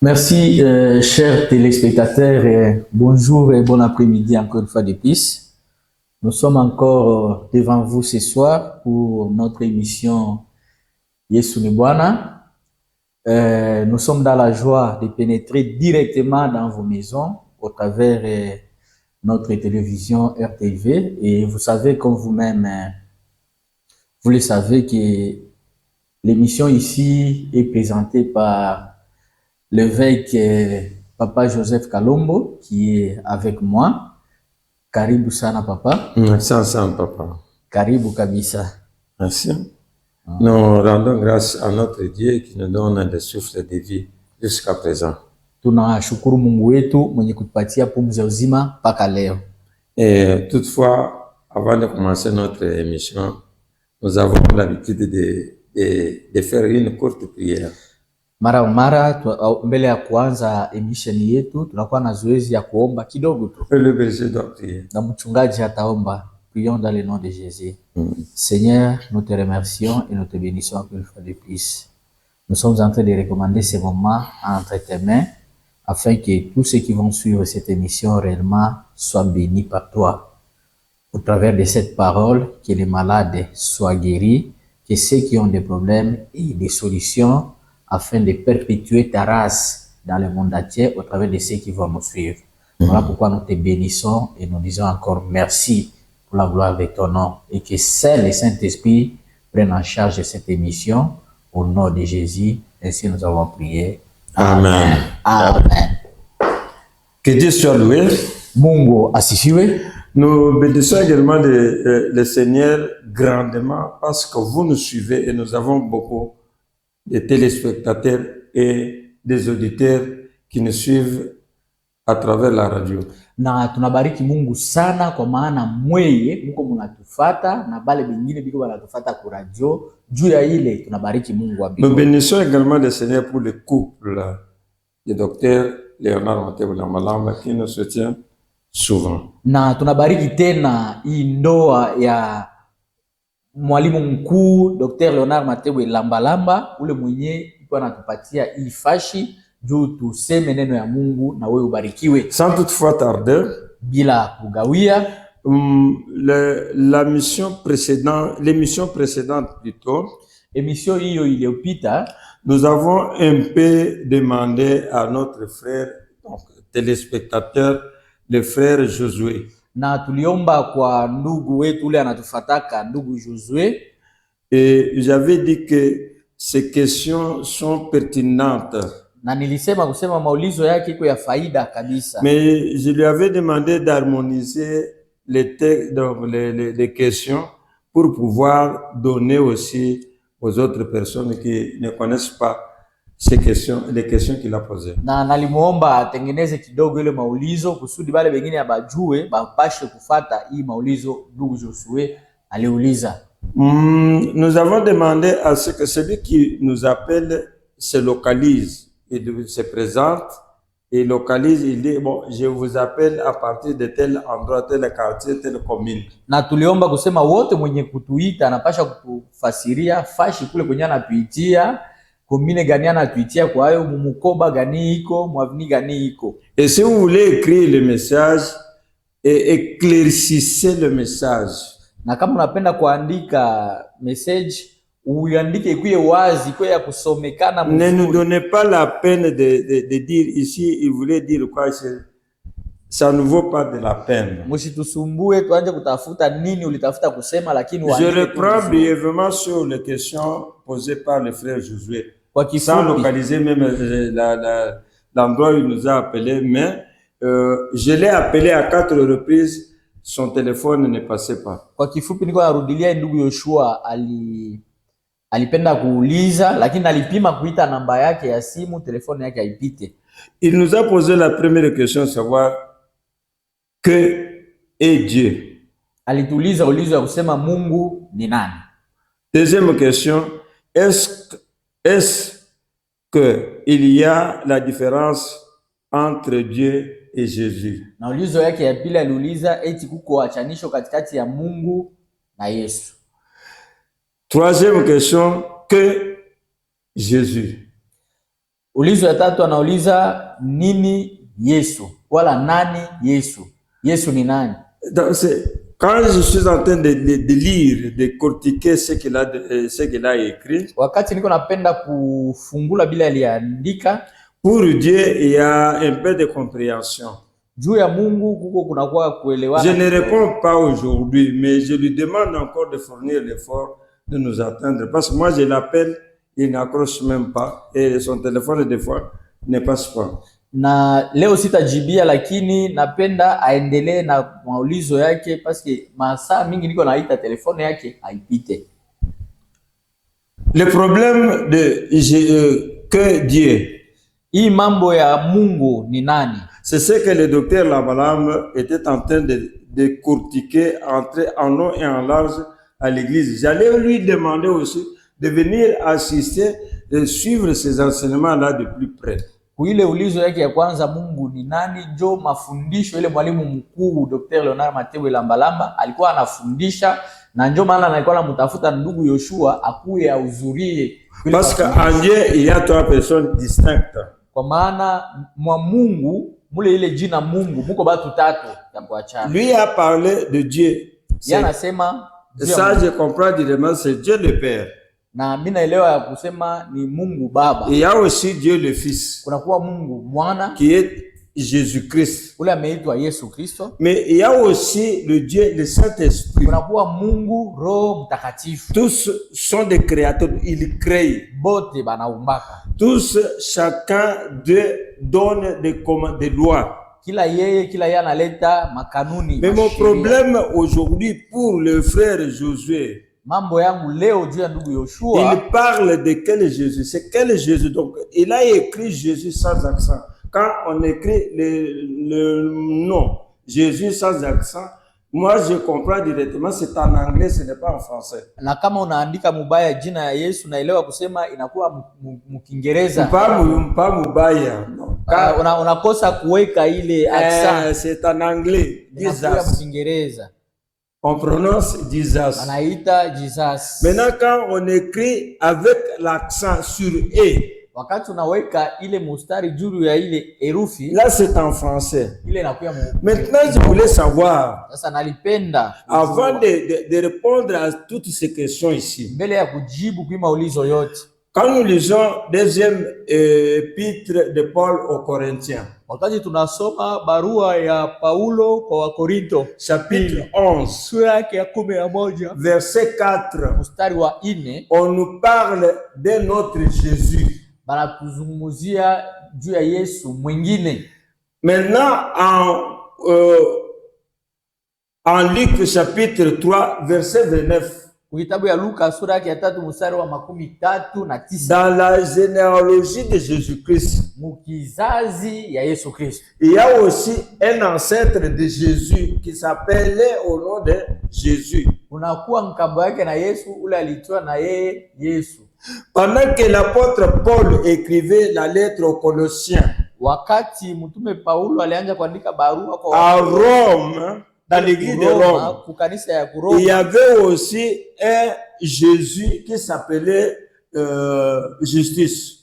Merci, chers téléspectateurs, et bonjour et bon après-midi encore une fois de plus. Nous sommes encore devant vous ce soir pour notre émission Yesu ni Bwana. Nous sommes dans la joie de pénétrer directement dans vos maisons au travers notre télévision RTV. Et vous savez, comme vous-même, vous le savez, que l'émission ici est présentée par l'évêque Papa Joseph Kalombo, qui est avec moi. Karibu sana papa. Merci sana papa. Karibu kabisa. Merci. Nous rendons grâce à notre Dieu qui nous donne le souffle de vie jusqu'à présent. Tunashukuru Mungu wetu mwenye kutupatia pumzi ya uzima mpaka leo. Et toutefois, avant de commencer notre émission, nous avons l'habitude de faire une courte prière. Mara mbele ya kuanza emission yetu tunakuwa na zoezi ya kuomba kidogo tu. Le berger doit prier. Na mchungaji ataomba. Prions dans le nom de Jésus. Seigneur, nous te remercions et nous te bénissons encore une fois de plus. Nous sommes en train de recommander ces moments entre tes mains afin que tous ceux qui vont suivre cette émission réellement soient bénis par toi. Au travers de cette parole, que les malades soient guéris, que ceux qui ont des problèmes aient des solutions afin de perpétuer ta race dans le monde entier au travers de ceux qui vont nous suivre. Voilà pourquoi nous te bénissons et nous disons encore merci pour la gloire de ton nom et que seul le Saint-Esprit prenne en charge cette émission au nom de Jésus. Ainsi nous avons prié. Amen. Amen. Que Dieu soit loué. Mungu asifiwe. Nous bénissons également le Seigneur grandement parce que vous nous suivez et nous avons beaucoup de téléspectateurs et des auditeurs qui nous suivent à travers la radio. Na tunabariki Mungu sana kwa maana mweye mko mnatufata na bale bingine biko wanatufata kwa radio. Juu ya ile tunabariki Mungu wa mbinguni. Nous bénissons également le Seigneur pour le couple du docteur Léonard Matebu Lambalamba qui nous soutient souvent. Na tunabariki tena hii ndoa ya mwalimu mkuu Dr. Leonard Matebu Lambalamba, ule mwenye iko anatupatia hii fashi juu tuseme neno ya Mungu na wewe ubarikiwe. Sans toutefois tarder, bila kugawia, l'émission précédente plutôt, émission hiyo iliyopita, nous avons un peu demandé à notre frère, donc téléspectateur, le frère Josué. Na tuliomba kwa ndugu wetu ule anatufataka ndugu Josué. Et j'avais dit que ces questions sont pertinentes. Na nilisema kusema maulizo yake iko ya faida kabisa. Mais je lui avais demandé d'harmoniser les textes, donc les questions pour pouvoir donner aussi aux autres personnes qui ne connaissent pas ces questions, les questions qu'il a posées. Na nalimuomba atengeneze kidogo ile maulizo kusudi bale wengine abajue bapashe kufata hii maulizo ndugu Josué aliuliza. Nous avons demandé à ce que celui qui nous appelle se localise, il se présente et localise, il dit bon, je vous appelle à partir de tel endroit, tel quartier, telle commune. Na tuliomba kusema wote mwenye kutuita anapasha kutufasiria fashi kule kwenye anatuitia, commune gani anatuitia, kwa hiyo mumukoba gani iko, mwavini gani iko. Et si vous voulez écrire le message, et éclaircissez le message. Na kama unapenda kuandika message, uiandike ikuye wazi, ikuye ya kusomekana mzuri. Ne nous donnez pas la peine de dire ici, il voulait dire quoi, ça ne vaut pas de la peine. Msitusumbue tuanje kutafuta nini ulitafuta kusema, lakini je reprends brièvement sur les questions posées par le frère Josué. Sans localiser même l'endroit où il nous a appelé, mais je l'ai appelé à 4 reprises, son téléphone ne passait pas. Kwa kifupi niko narudilia ndugu Yoshua alipenda kuuliza, lakini alipima kuita namba yake ya simu, telefone yake haipite. Il nous a posé la première question, savoir que est Dieu. Alituuliza ulizo ya kusema Mungu ni nani. Deuxième question, est-ce que il y a la différence entre Dieu et Jésus? Na ulizo yake ya pili aliuliza eti kuko achanisho katikati ya Mungu na Yesu. Troisième question, que Jésus. Ulizo ya tatu anauliza nini Yesu, wala nani Yesu. Yesu ni nani? Donc, quand je suis en train de lire, de cortiquer ce qu'il a écrit, wakati niko napenda kufungula bila aliandika, pour Dieu il y a un peu de compréhension. Juu ya Mungu kuko kunakuwa kuelewana. Je ne réponds pas aujourd'hui, mais je lui demande encore de fournir l'effort de nous attendre, parce que moi je l'appelle, il n'accroche même pas et son téléphone des fois ne passe pas. Na leo sitajibia, lakini napenda aendelee na maulizo yake paske masaa mingi niko naita telefone yake haipite. Le problème de que Dieu, hii mambo ya Mungu ni nani, c'est ce que le docteur Labalam était en train de cortiquer, entrer en long et en large à l'église. J'allais lui demander aussi de venir assister et suivre ces enseignements-là de plus près. Kuile ulizo yake ya kwanza, Mungu ni nani, njo mafundisho ile mwalimu mkuu Dr. Leonard Matewe Lambalamba alikuwa anafundisha, na njo maana alikuwa anamtafuta ndugu Yoshua akuye ahudhurie. Parce qu'en Dieu il y a trois personnes distinctes. Kwa maana mwa Mungu mule ile jina Mungu muko batu tatu ya kuachana. Lui a parlé de Dieu. Anasema ça je comprends directement, c'est Dieu le Père. Na mimi naelewa ya kusema ni Mungu Baba. Il y a aussi Dieu le Fils. Kuna kuwa Mungu Mwana qui est Jésus-Christ. Ule ameitwa Yesu Kristo. Mais il y a aussi le Dieu, le Saint-Esprit. Kuna kuwa Mungu Roho Mtakatifu. Tous sont des créateurs, ils créent. Bote banaumbaka. Tous, chacun d'eux donne des lois. Kila yeye analeta makanuni. Mais mon problème aujourd'hui pour le frère Josué, mambo yangu leo juu ya ndugu Yoshua, il parle de quel Jésus? C'est quel Jésus? Donc il a écrit Jésus sans accent. Quand on écrit le nom Jésus sans accent, moi je comprends directement, c'est en anglais, ce n'est pas en français. Na kama unaandika mubaya jina ya Yesu naelewa kusema inakuwa mkiingereza. Pas mubaya. Unakosa kuweka ile accent. C'est en anglais. Inakuwa mkiingereza. On prononce Jesus. Anaita Jesus. Maintenant, quand on écrit avec l'accent sur E, wakati unaweka ile mustari juu ya ile herufi, là c'est en français. Ile inakuwa maintenant, je voulais savoir, sasa nalipenda avant de répondre à toutes ces questions ici, mbele ya kujibu kwa maulizo yote, quand nous lisons deuxième épître de Paul aux Corinthiens, wakati tunasoma barua ya Paulo kwa Wakorinto, chapitre 11, sura yake ya 11, verset 4, mstari wa 4, on nous parle de notre Jésus. Banatuzungumzia juu ya Yesu mwingine. Maintenant en Luc chapitre 3 verset 29, kitabu ya Luka sura yake ya 3 mstari wa 39, dans la généalogie de Jésus-Christ, mukizazi ya Yesu Kristo, il y a aussi un ancêtre de Jésus qui s'appelait au nom de Jésus. Unakuwa mkambo yake na Yesu, ule alitoa na yeye Yesu. Pendant que l'apôtre Paul écrivait la lettre aux Colossiens, wakati mtume Paulo alianza kuandika barua kwa à Rome, dans l'église de Rome, il y avait aussi un Jésus qui s'appelait Justice.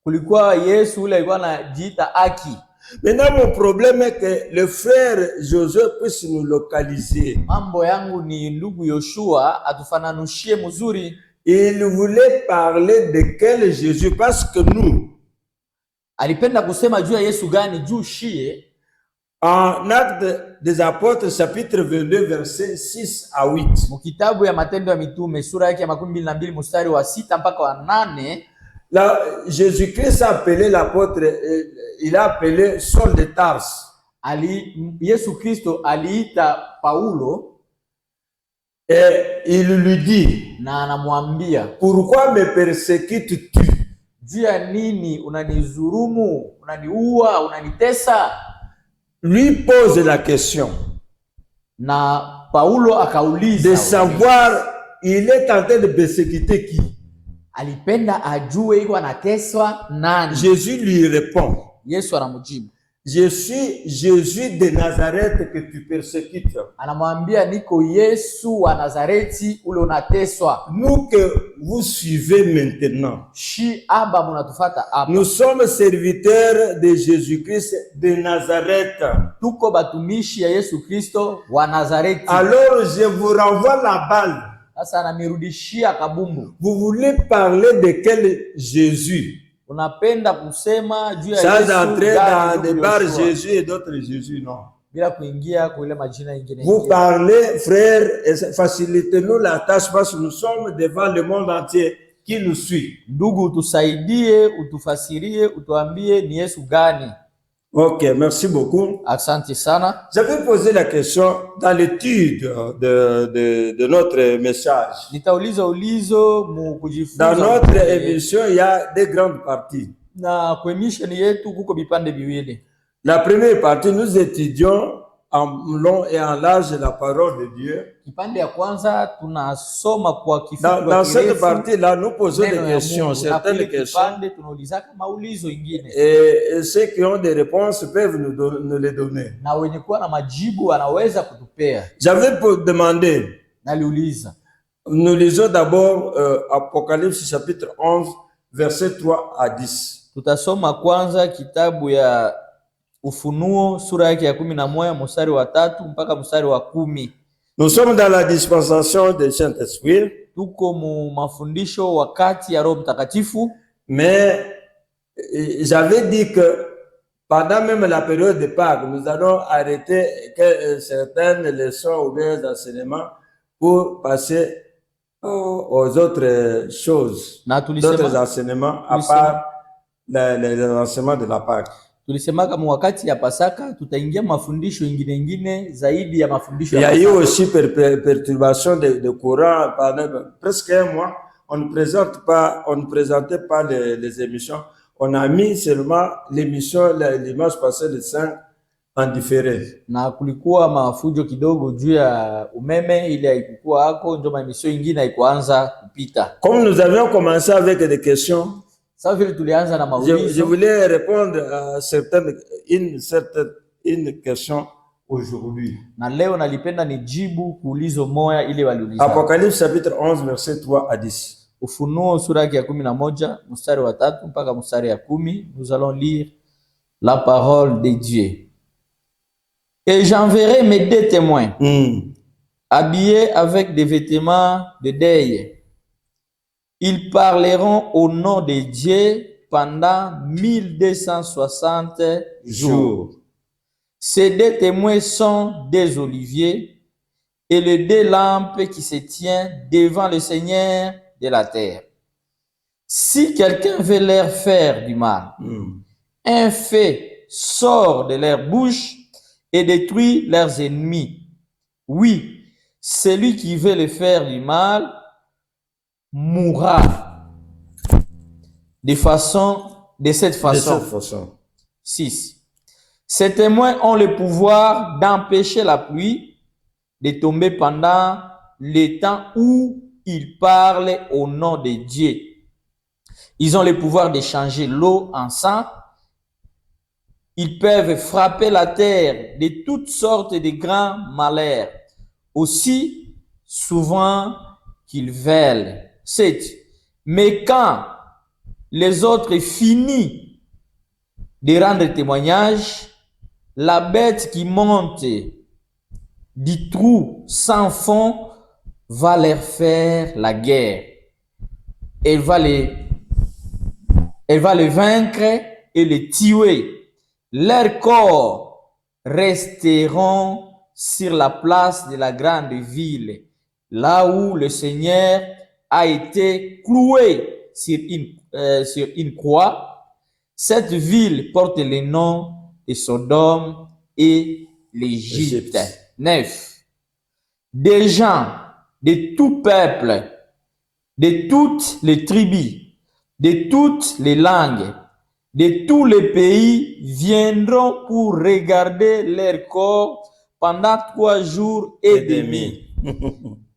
Kulikuwa Yesu ule alikuwa anajiita haki. Maintenant, mon problème est que le frère Josué puisse nous localiser. Mambo yangu ni ndugu Yoshua atufananushie mzuri. Il voulait parler de quel Jésus, parce que nous, alipenda kusema juu ya Yesu gani? Juu shie en Actes des Apôtres chapitre 22 verset 6 à 8, mukitabu ya Matendo ya Mitume sura yake ya 22 mstari wa 6 mpaka wa 8, là Jésus-Christ a appelé l'apôtre, il a appelé Saul de Tarse. Yesu Kristo aliita Paulo et il lui dit, na anamwambia, pourquoi me persécutes-tu? Juu ya nini unanizurumu, unaniua, unanitesa? Lui pose la question. Na Paulo akauliza de savoir il est en train de persécuter qui? Alipenda ajue iko anateswa nani? Jésus lui répond. Yesu anamjibu. je suis Jésus de Nazareth que tu persécutes. Anamwambia niko Yesu wa Nazareti ule unateswa. Nous que vous suivez maintenant. Shi aba munatufata hapa. Nous sommes serviteurs de Jésus-Christ de Nazareth. Tuko batumishi ya Yesu Kristo wa Nazareti. Alors je vous renvoie la balle. Sasa ananirudishia kabumbu. Vous voulez parler de quel Jésus? Unapenda kusema juu ya Sans Yesu entrer dans des bars Yoshua. Jésus et d'autres Jésus, non. Bila kuingia kwa ile majina ingine. Vous parlez, frères, facilitez-nous la tâche parce que nous sommes devant le monde entier qui nous suit. Ndugu, utusaidie, utufasirie, utuambie ni Yesu gani. Ok, merci beaucoup. Asante sana. J'avais posé la question dans l'étude de notre message. Nitauliza ulizo mu kujifunza. Dans notre émission, il y a des grandes parties. Na kwa emission yetu kuko bipande biwili. La première partie, nous étudions en long et en large la parole de Dieu. Kipande ya kwanza tunasoma kwa kifupi. Dans cette partie-là, nous posons des questions, certaines questions. Tunaulizaka maulizo ingine. Et ceux qui ont des réponses peuvent nous les donner. Na wenye kuwa na majibu anaweza kutupea. J'avais demandé. Naliuliza. Nous lisons d'abord Apocalypse chapitre 11, versets 3 à 10. Tutasoma kwanza kitabu ya Ufunuo sura yake ya 11 mstari wa 3 mpaka mstari wa 10. Nous sommes dans la dispensation du Saint-Esprit. Tuko mu mafundisho wakati ya Roho Mtakatifu. Mais j'avais dit que pendant même la période de Pâques, nous allons arrêter certaines leçons ou bien enseignements pour passer aux autres choses, d'autres enseignements à part les enseignements de la Pâques. Tulisema kama wakati ya Pasaka tutaingia mafundisho ingine zaidi ya mafundisho ya Pasaka. Il y a eu aussi perturbation de courant pendant presque un mois. On ne présentait pas les émissions. On a mis seulement l'émission, l'image passée de 5 en différé. Na kulikuwa mafujo kidogo juu ya umeme ile haikuwa hako ndio emission ingine haikuanza kupita. Comme nous avions commencé avec des questions, je voulais répondre à une question aujourd'hui. Apocalypse chapitre 11 verset 3 à 10. Ufunuo sura ya 11 mstari wa 3 mpaka mstari ya 10. Nous allons lire la parole de Dieu. Et j'enverrai mes deux témoins, habillés avec des vêtements de deuil. Ils parleront au nom de Dieu pendant 1260 jours. Ces deux témoins sont des oliviers et les deux lampes qui se tiennent devant le Seigneur de la terre. Si quelqu'un veut leur faire du mal, un feu sort de leur bouche et détruit leurs ennemis. Oui, celui qui veut leur faire du mal mourra de cette façon. 6. Ces témoins ont le pouvoir d'empêcher la pluie de tomber pendant le temps où ils parlent au nom de Dieu. Ils ont le pouvoir de changer l'eau en sang. Ils peuvent frapper la terre de toutes sortes de grands malheurs, aussi souvent qu'ils veulent. 7. Mais quand les autres finissent de rendre témoignage, la bête qui monte du trou sans fond va leur faire la guerre. Elle va les vaincre et les tuer. Leurs corps resteront sur la place de la grande ville, là où le Seigneur a été cloué sur une croix. Cette ville porte le nom de Sodome et l'Égypte. 9. Des gens de tout peuple, de toutes les tribus, de toutes les langues, de tous les pays viendront pour regarder leur corps pendant 3 jours et demi.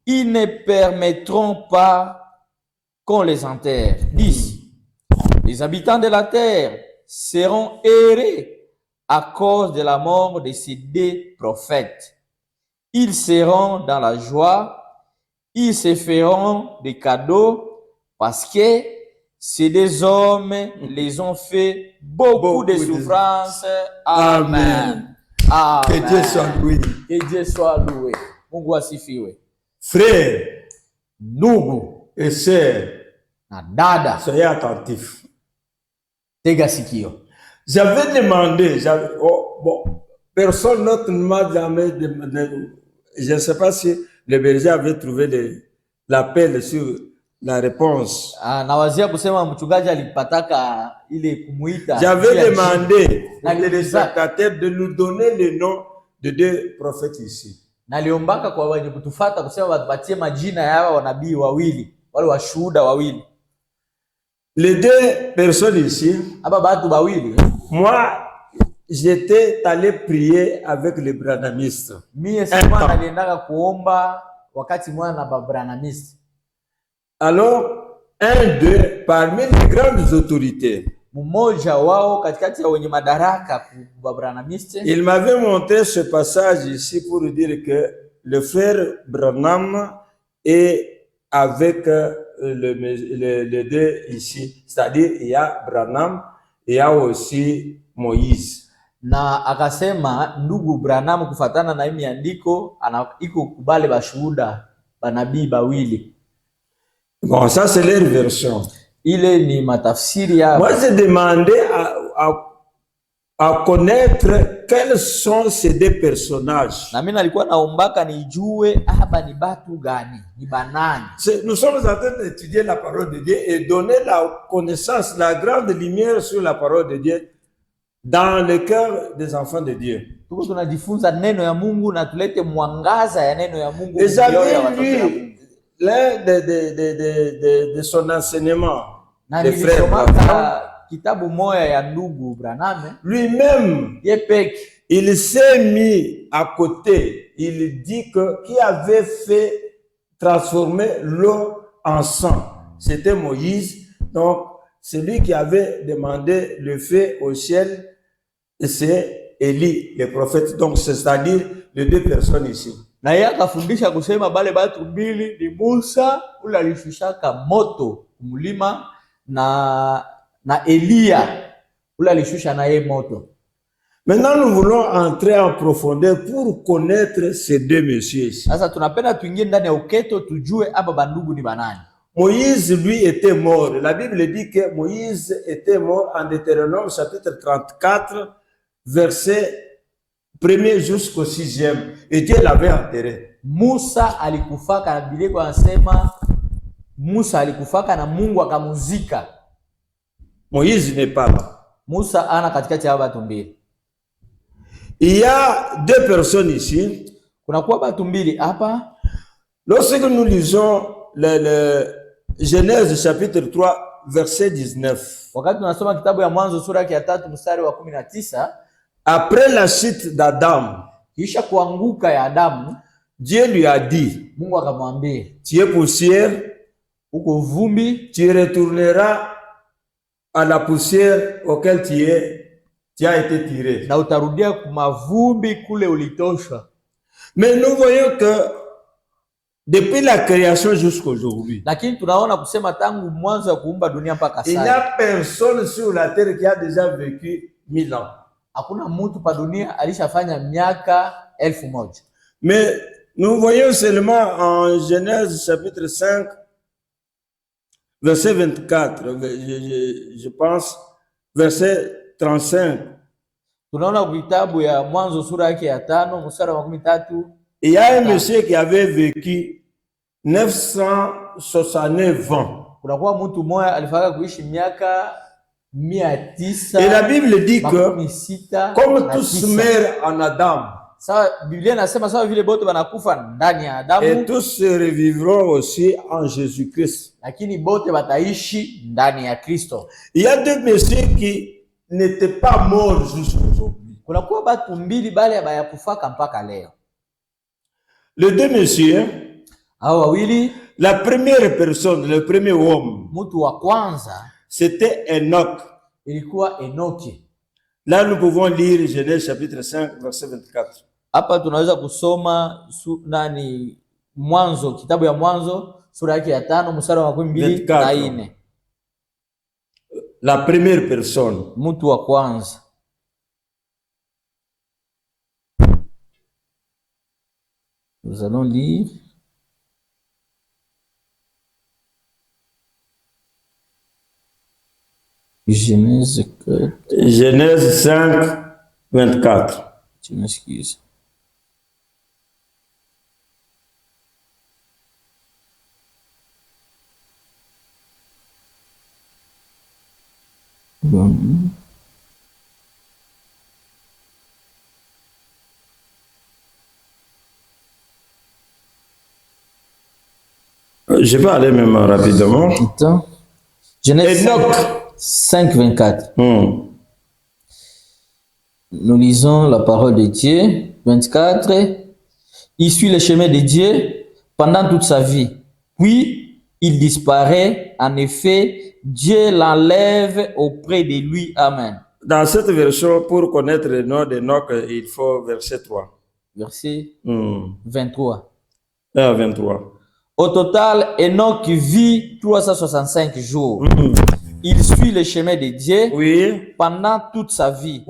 Ils ne permettront pas qu'on les enterre. 10. Les habitants de la terre seront errés à cause de la mort de ces deux prophètes. Ils seront dans la joie, ils se feront des cadeaux parce que ces deux hommes les ont fait beaucoup de souffrances. Amen. Amen. Que Dieu soit loué. Que Dieu soit loué. Mungu asifiwe. Frères, ndugu et sœurs, na dada, soyez attentifs. Tega sikio. J'avais demandé, personne d'autre ne m'a jamais demandé. Je ne sais pas si le berger avait trouvé l'appel sur la réponse. Nawazia kusema mchungaji alipataka ile kumuita. J'avais demandé aux téléspectateurs de nous donner le nom de deux prophètes ici. Naliombaka kwa wenye kutufuata kusema watupatie majina ya hawa wanabii wawili, wale washuhuda wawili. Les deux personnes ici. Aba batu bawili. Moi, j'étais allé prier avec les branamistes. Mie sema naliendaka kuomba wakati mwana na branamistes. Alors, un d'eux, parmi les grandes autorités, mmoja wao katikati ya wenye madaraka kwa branamistes, il m'avait montré ce passage ici pour dire que le frère Branham est avec les deux ici. C'est-à-dire, il y a Branham, il y a aussi Moïse. Na akasema ndugu Branham kufatana na hii andiko iko kubale bashuhuda banabii bawili. Bon, ça c'est leur version. Ile ni matafsiri ya. Moi j'ai demandé à connaître quels sont ces deux personnages. Na mimi nalikuwa naombaka nijue hapa ni batu gani, ni banani. Nous sommes en train d'étudier la parole de Dieu et donner la connaissance, la grande lumière sur la parole de Dieu dans le cœur des enfants de Dieu. Tuko tunajifunza neno ya Mungu na tulete mwangaza ya neno ya Mungu. Et j'avais lu l'un de son enseignement, le frère Branham, kitabu moya ya ndugu Branham, lui-même, il s'est mis à côté. Il dit que qui avait fait transformer l'eau en sang, c'était Moïse. Donc, celui qui avait demandé le feu au ciel, c'est Élie, le prophète. Donc, c'est-à-dire les deux personnes ici. Na yeye akafundisha kusema bale batu mbili ni Musa ule alishusha moto kumlima na Elia ule alishusha na yeye moto. Maintenant nous voulons entrer en profondeur pour connaître ces deux messieurs. Sasa tunapenda tuingie ndani ya uketo tujue hapa bandugu ni banani. Moïse lui était mort. La Bible dit que Moïse était mort en Deutéronome chapitre 34 verset 1er jusqu'au 6e, et Dieu l'avait enterré. Musa alikufaka na Biblia kwa nasema Musa alikufaka na Mungu akamuzika. Moïse n'est pas là. Musa ana katikati ya watu mbili. Il y a deux personnes ici. Kuna kwa watu mbili hapa. Lorsque nous lisons le Genèse chapitre 3 verset 19. Wakati tunasoma kitabu ya Mwanzo sura ya 3 mstari wa 19. Après la chute d'Adam, kisha kuanguka ya Adamu, Dieu lui a dit, Mungu akamwambia, tu es poussière, uko vumbi, tu retourneras à la poussière auquel tu as été tiré. Na utarudia kumavumbi kule ulitoshwa. Mais nous voyons que depuis la création jusqu'à aujourd'hui, lakini tunaona kusema tangu mwanzo wa kuumba dunia mpaka sasa, il n'y a personne sur la terre qui a déjà vécu 1000 ans. Hakuna mtu pa dunia alishafanya miaka 1000. Mais nous voyons seulement en Genèse chapitre 5 verset 24, je pense verset 35. Tunaona kitabu ya Mwanzo sura yake ya 5 mstari wa 13. Il y a un monsieur qui avait vécu 969 ans. Kuna kwa mtu mmoja alifaka kuishi miaka 900. Et la Bible dit que comme tous meurent en Adam, sawa Biblia inasema sawa vile bote wanakufa ndani ya Adamu, et tous se revivront aussi en Jésus-Christ. Lakini bote wataishi ndani ya Kristo. Il y a deux messieurs qui n'étaient pas morts jusqu'aujourd'hui. Kuna kwa watu mbili bali abayakufaka mpaka leo. Les deux messieurs, hao wawili, la première personne, le premier homme, mtu wa kwanza c'était Enoch. Ilikuwa Enoki. Là, nous pouvons lire Genèse chapitre 5, verset 24. Hapa tunaweza kusoma Mwanzo, kitabu ya Mwanzo sura yake ya 5 mstari wa 24. La première personne. Mtu wa kwanza. Nous allons lire Genèse 5, 24. Tu m'excuses. Bon. Je vais aller même rapidement. Attends. Genèse 5, 24. Nous lisons la parole de Dieu. 24. Il suit le chemin de Dieu pendant toute sa vie. Puis, il disparaît. En effet, Dieu l'enlève auprès de lui. Amen. Dans cette version, pour connaître le nom d'Enoch, il faut verset 3. Verset 23. 23. Au total, Enoch vit 365 jours. Il suit le chemin de Dieu pendant toute sa vie.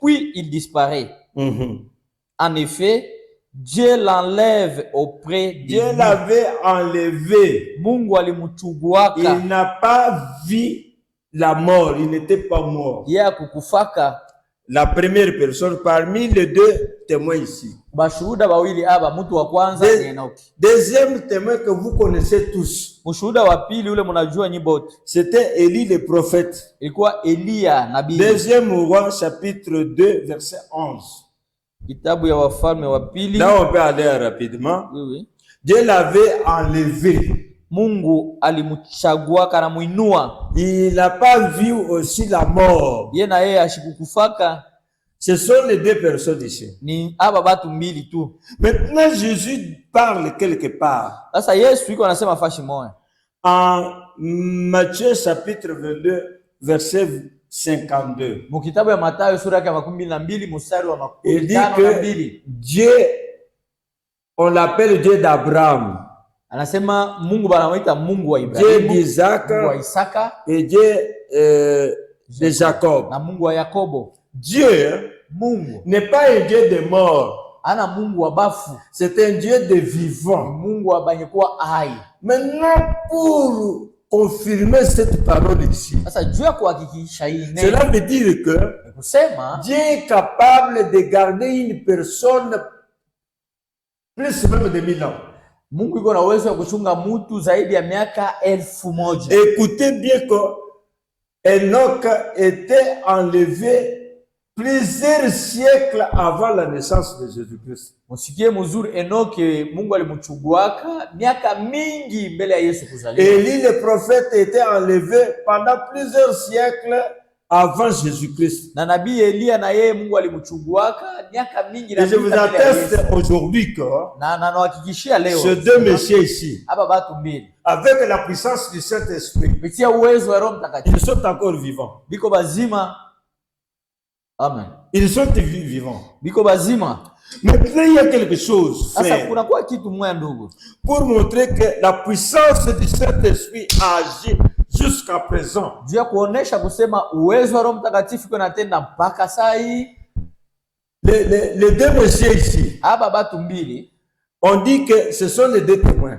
Puis il disparaît. En effet, Dieu l'enlève auprès de Dieu l'avait enlevé. Il n'a pas vu la mort. Il n'était pas mort. La première personne parmi les deux témoins ici. Deuxième témoin que vous connaissez tous. C'était Élie le prophète. Deuxième roi chapitre 2 verset 11. Là on peut aller rapidement. Dieu l'avait enlevé. Il n'a pas vu aussi la mort. Ce sont les deux personnes ici. Maintenant, Jésus parle quelque part. En Matthieu chapitre 22, verset 52. Il dit que Dieu, on l'appelle Dieu d'Abraham. Dieu d'Isaac et Dieu de Jacob. Dieu n'est pas un Dieu de mort. C'est un Dieu de vivant. Maintenant, pour confirmer cette parole ici, cela veut dire que Dieu est capable de garder une personne plus même de 1000 ans. Écoutez bien que Enoch était enlevé plusieurs siècles avant la naissance de Jésus-Christ. Élie le prophète était enlevé pendant plusieurs siècles avant Jésus-Christ. Et je vous atteste aujourd'hui que ces deux messieurs ici, avec la puissance du Saint-Esprit, ils sont encore vivants. Amen. Ils sont vivants. Maintenant, il y a quelque chose, frère, pour montrer que la puissance du Saint-Esprit agit jusqu'à présent. Les deux messieurs ici, on dit que ce sont les deux témoins.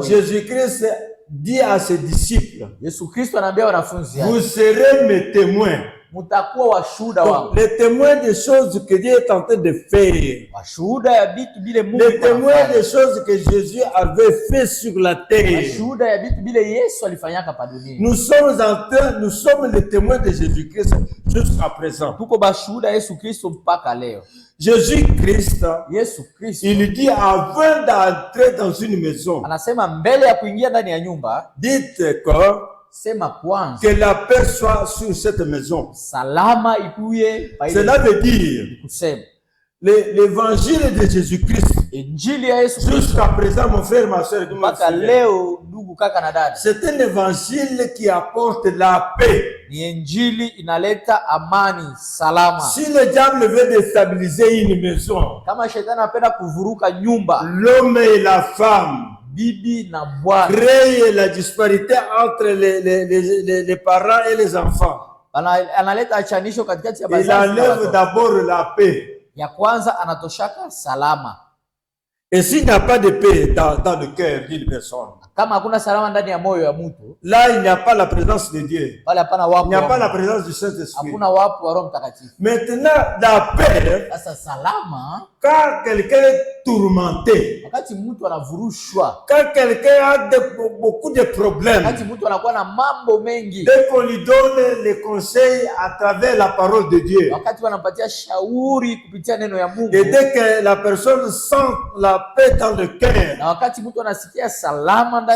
Jésus-Christ dit à ses disciples, vous serez mes témoins. Donc, les témoins des choses que Dieu est en train de faire, les témoins des choses que Jésus avait fait sur la terre. Nous sommes les témoins de Jésus-Christ jusqu'à présent. Jésus-Christ, il dit avant d'entrer dans une maison, dites que la paix soit sur cette maison. Cela veut dire l'évangile de Jésus-Christ. Jusqu'à présent, mon frère, ma soeur, c'est un évangile qui apporte la paix. Si le diable veut déstabiliser une maison, l'homme et la femme, créer la disparité entre les parents et les enfants, il enlève d'abord la paix. Et s'il n'y a pas de paix dans le cœur d'une personne, là il n'y a pas la présence de Dieu, il n'y a pas la présence du Saint-Esprit. Maintenant, la paix, quand quelqu'un est tourmenté, quand quelqu'un a beaucoup de problèmes, dès qu'on lui donne les conseils à travers la parole de Dieu, et dès que la personne sent la paix dans le cœur,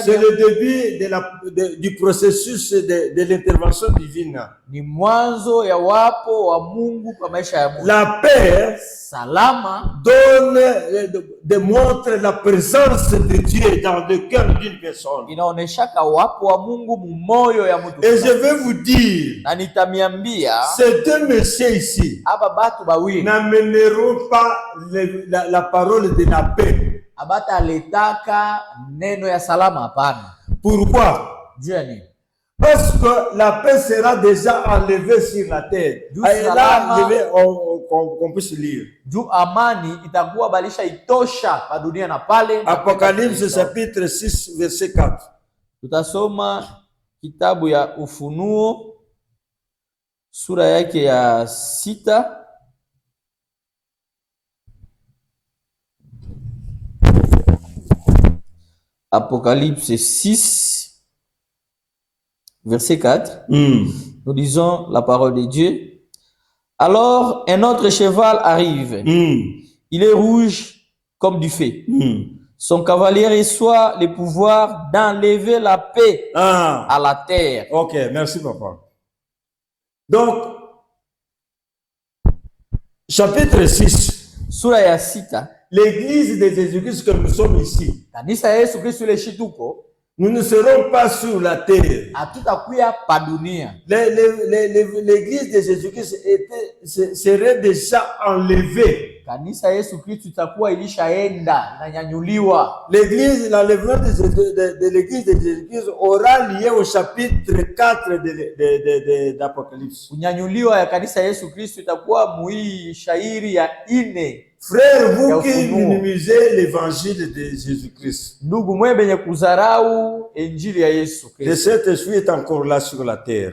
c'est le début du processus de l'intervention divine. La paix démontre la présence de Dieu dans le cœur d'une personne. Et je vais vous dire, ces deux messieurs ici n'amèneront pas la parole de la paix. Pourquoi? Parce que la paix sera déjà enlevée sur la terre. Et là, qu'on puisse lire. Apocalypse chapitre 6, verset 4. Tutasoma kitabu ya Ufunuo sura yake ya 6. Apocalypse 6, verset 4. Nous lisons la parole de Dieu. Alors, un autre cheval arrive. Il est rouge comme du feu. Son cavalier reçoit le pouvoir d'enlever la paix à la terre. Ok, merci papa. Donc, chapitre 6. Sura ya 6. L'église de Jésus-Christ que nous sommes ici. Kanisa Yesu Kristo ile shituko. Nous ne serons pas sur la terre. L'église de Jésus-Christ serait déjà enlevée. L'église, l'enlèvement de l'église de Jésus-Christ aura lieu au chapitre 4 d'Apocalypse. Frère, vous qui minimisez l'évangile de Jésus-Christ, le Saint-Esprit est encore là sur la terre.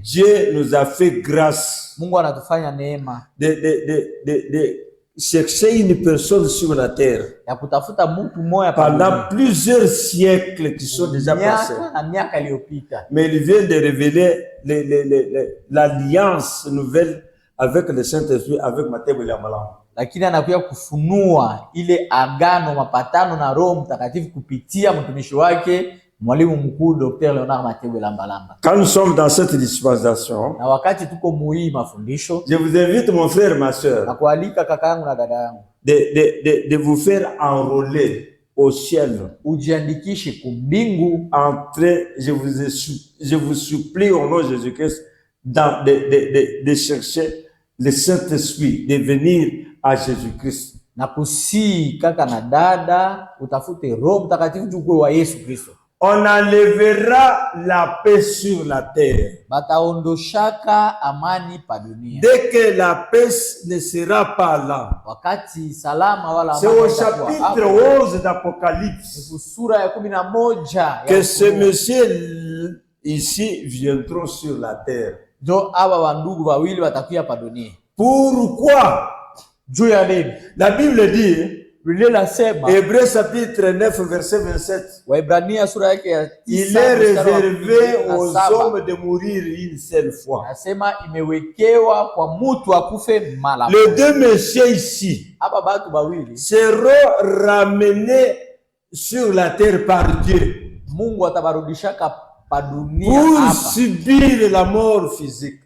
Dieu nous a fait grâce de chercher une personne sur la terre pendant plusieurs siècles qui sont déjà passés. Mais il vient de révéler l'alliance nouvelle avec le Saint-Esprit, avec Matebo Lambalamba. Lakini anakuja kufunua ile agano mapatano na Roho Mtakatifu kupitia mtumishi wake mwalimu mkuu Dr. Leonard Matebo Lambalamba. Quand nous sommes dans cette dispensation, na wakati tuko muhii mafundisho, je vous invite mon frère, ma soeur, na kualika kaka yangu na dada yangu de vous faire enrôler au ciel. Ujiandikishe kumbingu. Entrez, je vous supplie au nom de Jésus-Christ de chercher le Saint-Esprit, de venir à Jésus-Christ. Na kusi kaka na dada utafute Roho Mtakatifu jukwe wa Yesu Kristo. On enlèvera la paix sur la terre. Bataondoshaka amani pa dunia. Dès que la paix ne sera pas là. Wakati salama wala amani. C'est au chapitre 11 d'Apocalypse que ces messieurs ici viendront sur la terre. Pourquoi? La Bible dit, Hébreux chapitre 9 verset 27, il est réservé aux hommes de mourir une seule fois. Les deux messieurs ici seront ramenés sur la terre par Dieu pour subir la mort physique.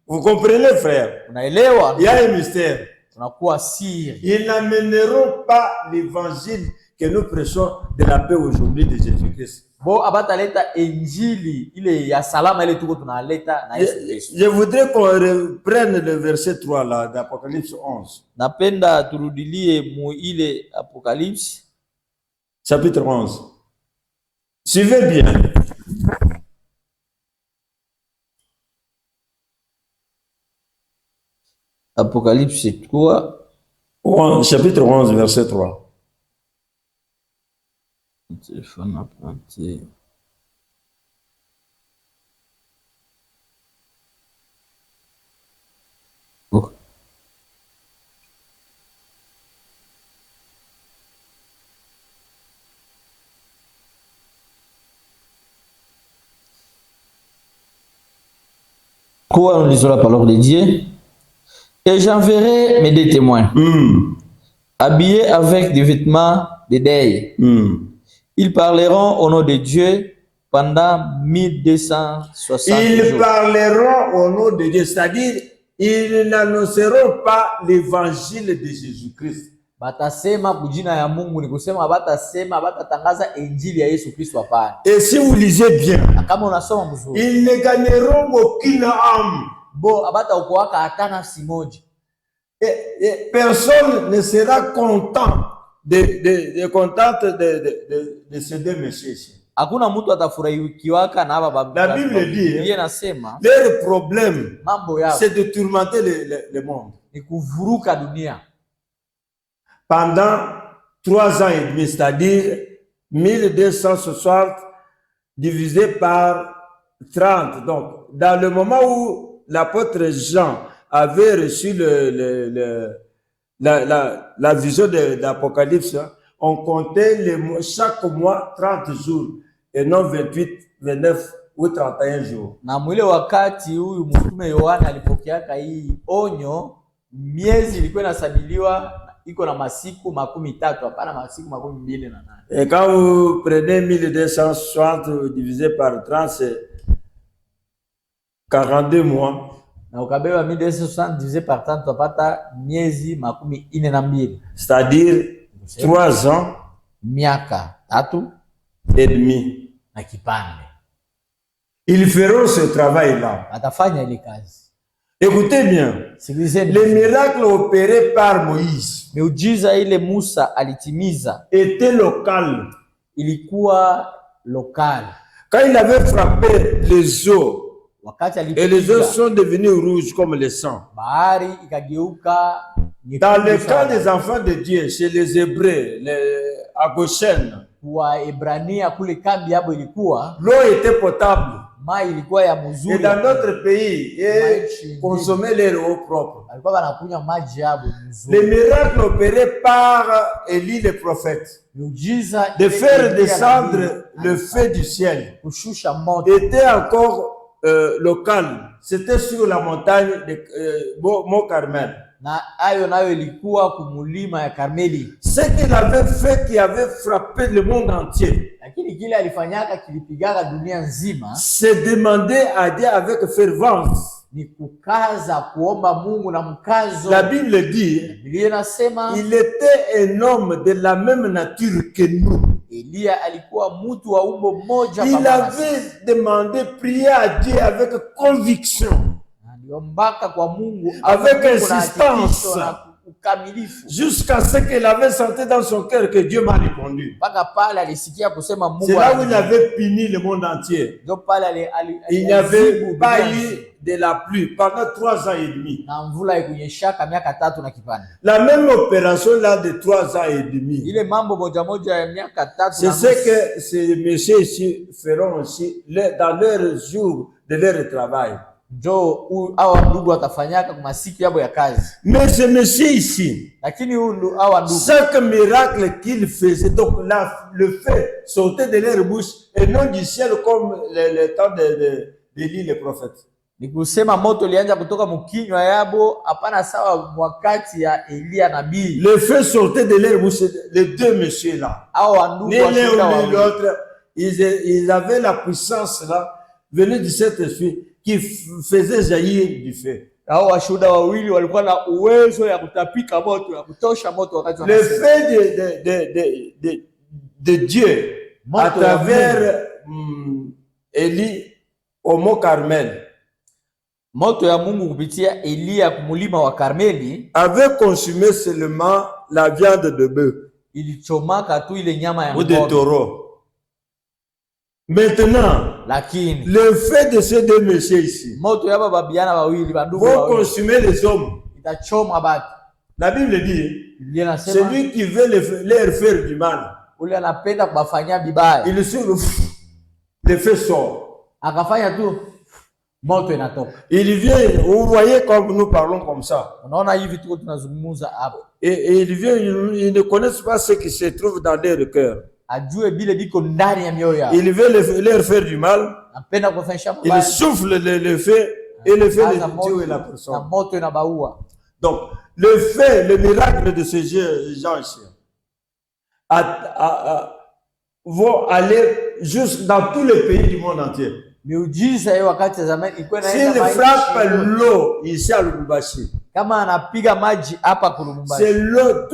Vous Vous comprenez, frère? Unaelewa? Il y a un mystère. Tunakuwa siri. Ils n'amèneront pas l'évangile que nous prêchons de la paix aujourd'hui de Jésus-Christ. Bo abataleta injili ile ya salama ile tuko tunaleta na Yesu Kristo. Je voudrais qu'on reprenne le verset 3 là d'Apocalypse 11. Napenda turudilie mu ile Apocalypse chapitre 11. Suivez bien. Apocalypse 3. Chapitre 11, verset 3. Téléphone emprunté. Oh. Quoi nous lisons la parole de Dieu? Et j'enverrai mes deux témoins, habillés avec des vêtements de deuil. Ils parleront au nom de Dieu pendant 1260 jours. Ils parleront au nom de Dieu, c'est-à-dire ils n'annonceront pas l'évangile de Jésus-Christ. Batasema kujina ya Mungu ni kusema batasema batatangaza injili ya Yesu Kristo hapana. Et si vous lisez bien, kama unasoma mzuri, ils ne gagneront aucune âme. Bo abata ukuwaka hata nafsi moja. Et personne ne sera content de ces deux messieurs. Hakuna mtu atafurahikiwaka na hapa. La Bible dit, leur problème, c'est de tourmenter le monde. Ni kuvuruka dunia. Pendant 3 ans et demi, c'est-à-dire 1260 divisé par 30. Donc, dans le moment où l'apôtre Jean avait reçu la vision de l'Apocalypse, on comptait chaque mois 30 jours et non 28, 29 ou 31 jours. Na mwile wakati huyu mtume Yohana alipokeaka hii onyo, miezi ilikuwa inasabiliwa iko na masiku 13, hapana masiku 28. Et quand vous prenez 1260 divisé par 30, c'est 42 mois. Na ukabeba 1260 divisé par 30 utapata miezi 42. C'est-à-dire 3 ans miaka 3 et demi. Na kipande. Ils feront ce travail-là. Atafanya ile kazi. Écoutez bien. Les miracles opérés par Moïse, miujiza ile Musa alitimiza, était local. Ilikuwa local. Quand il avait frappé les eaux, et les eaux sont devenues rouges comme le sang. Bahari ikageuka nyekundu. Dans le cas des enfants de Dieu, chez les Hébreux, à Goshen, Waebrania kule kambi yabo ilikuwa l'eau était potable. Mai ilikuwa ya mzuri. Et dans notre pays, ils consommaient leur eau propre. Alikuwa wanakunywa maji yabo mzuri. Les miracles opérés par Élie le prophète, de faire descendre le feu du ciel, était encore local. C'était sur la montagne de Mont Carmel. Na ayo nayo ilikuwa kumulima ya Karmeli. Ce qu'il avait fait qui avait frappé le monde entier, lakini kile alifanyaka kilipigaga dunia nzima, c'est demander à Dieu avec fervence, ni kukaza kuomba Mungu na mkazo. La Bible dit, Biblia inasema il était un homme de la même nature que nous. Elia alikuwa mtu wa umbo moja. Il avait demandé, prié à Dieu avec conviction, avec insistance, jusqu'à ce qu'il avait senti dans son cœur que Dieu m'a répondu. C'est là où il avait puni le monde entier. Il n'y avait pas eu de la pluie pendant 3 ans et demi. La même opération là de 3 ans et demi, c'est ce que ces messieurs ici feront aussi dans leur jour de leur travail. Mais ce monsieur ici, chaque miracle qu'il faisait, donc le feu sortait de leur bouche et non du ciel comme le temps d'Élie le prophète. Ni kusema moto lianza kutoka mkinywa yabo, hapana sawa wakati ya Elia nabii. Le feu sortait de leur bouche, les deux messieurs là. Ni l'un ni l'autre, ils avaient la puissance là, venue du Saint-Esprit. qui faisait jaillir du feu. Hao washuhuda wawili walikuwa na uwezo ya kutapika moto, ya kutosha moto wakati wa Le fait de Dieu à travers Élie au mont Carmel. Moto ya Mungu kupitia Elia kumulima wa Karmeli avait consumé seulement la viande de bœuf. Ilichomaka tu ile nyama ya ng'ombe ou de taureau. Maintenant, lakini le fait de ces deux messieurs ici moto ya baba biana wawili bandugu vont consumer les hommes. Itachoma batu. La Bible dit, celui qui veut leur faire du mal, ule anapenda kubafanyia bibaya, il sur le feu sort. Akafanya tu moto inatoka. Il vient, vous voyez comme nous parlons comme ça. Unaona hivi tuko tunazungumza hapo. Et il vient, ils ne connaissent pas ce qui se trouve dans leur cœur. Ajue bile biko ndani ya mioyo yao. Il veut leur faire du mal. Anapenda kufanyisha mabaya. Il souffle le feu et le feu le tue la personne. Na moto inabaua. Donc, le fait, le miracle de ces gens ici vont aller jusque dans tous les pays du monde entier. Miujiza hiyo wakati ya zamani ilikuwa inaenda maji. S'il frappe l'eau ici à Lubumbashi, kama anapiga maji hapa kwa Lubumbashi, c'est l'eau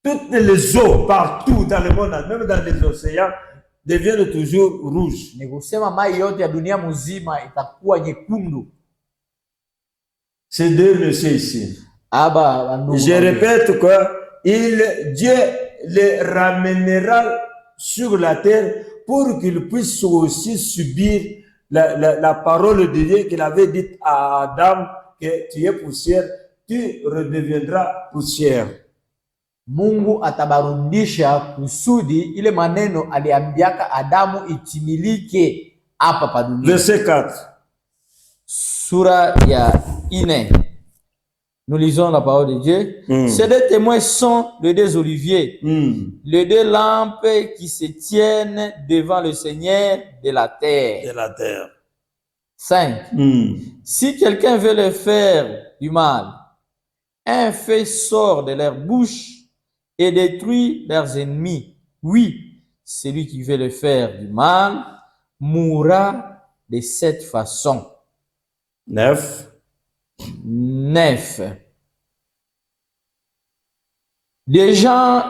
toutes les eaux partout dans le monde, même dans les océans, deviennent toujours rouges. Ni kusema maji yote ya dunia mzima itakuwa nyekundu. Ces deux messieurs ici. Je répète que Dieu les ramènera sur la terre pour qu'ils puissent aussi subir la parole de Dieu qu'il avait dite à Adam, que tu es poussière, tu redeviendras poussière. Mungu atabarudisha kusudi ile maneno aliambiaka Adamu itimilike hapa pa dunia. Verset 4. Sura ya 4. Nous lisons la parole de Dieu. Ces deux témoins sont les deux oliviers, les deux lampes qui se tiennent devant le Seigneur de la terre. De la terre. 5. Si quelqu'un veut leur faire du mal, un feu sort de leur bouche et détruit leurs ennemis. Oui, celui qui veut leur faire du mal mourra de cette façon. 9. Des gens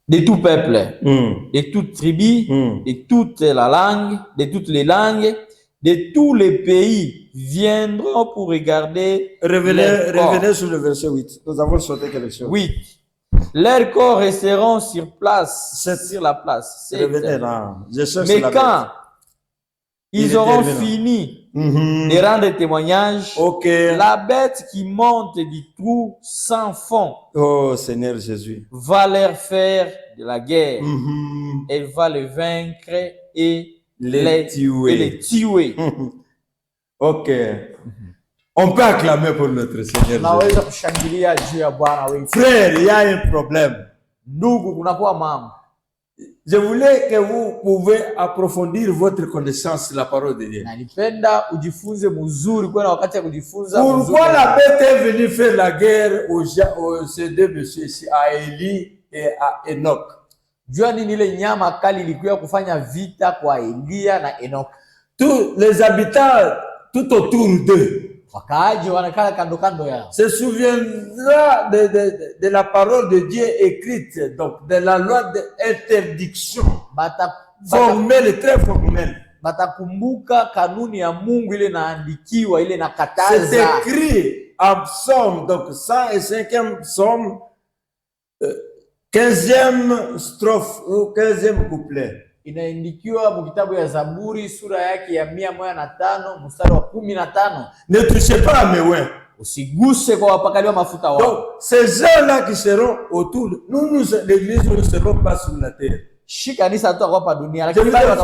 de tout peuple, de toute tribu, de toute la langue, de toutes les langues, de tous les pays viendront pour regarder. Revenez sur le verset 8. Nous avons sauté quelque chose. 8. Leurs corps resteront sur place, sur la place. Revenez là. Mais quand ils auront fini de rendre témoignage, la bête qui monte du trou sans fond, oh Seigneur Jésus, va leur faire de la guerre. Elle va les vaincre et les tuer. Ok. On peut acclamer pour notre Seigneur Jésus. Frère, il y a un problème. Je voulais que vous pouvez approfondir votre connaissance de la parole de Dieu. Pourquoi la bête est venue faire la guerre aux ces deux messieurs ici, à Élie et à Enoch? Tous les habitants tout autour d'eux se souviendra de la parole de Dieu écrite, donc de la loi d'interdiction, formelle, très formelle. C'est écrit en psaume, donc 105e psaume, 15e strophe ou 15e couplet. Inaandikiwa mu kitabu ya Zaburi sura yake ya 105 mstari wa 15. Ne touchez pas à mes oins. Usiguse kwa wapakaliwa mafuta wao. Donc ces gens-là qui seront autour, nous l'église ne serons pas sur la terre. Shi kanisa tu hapa dunia lakini bado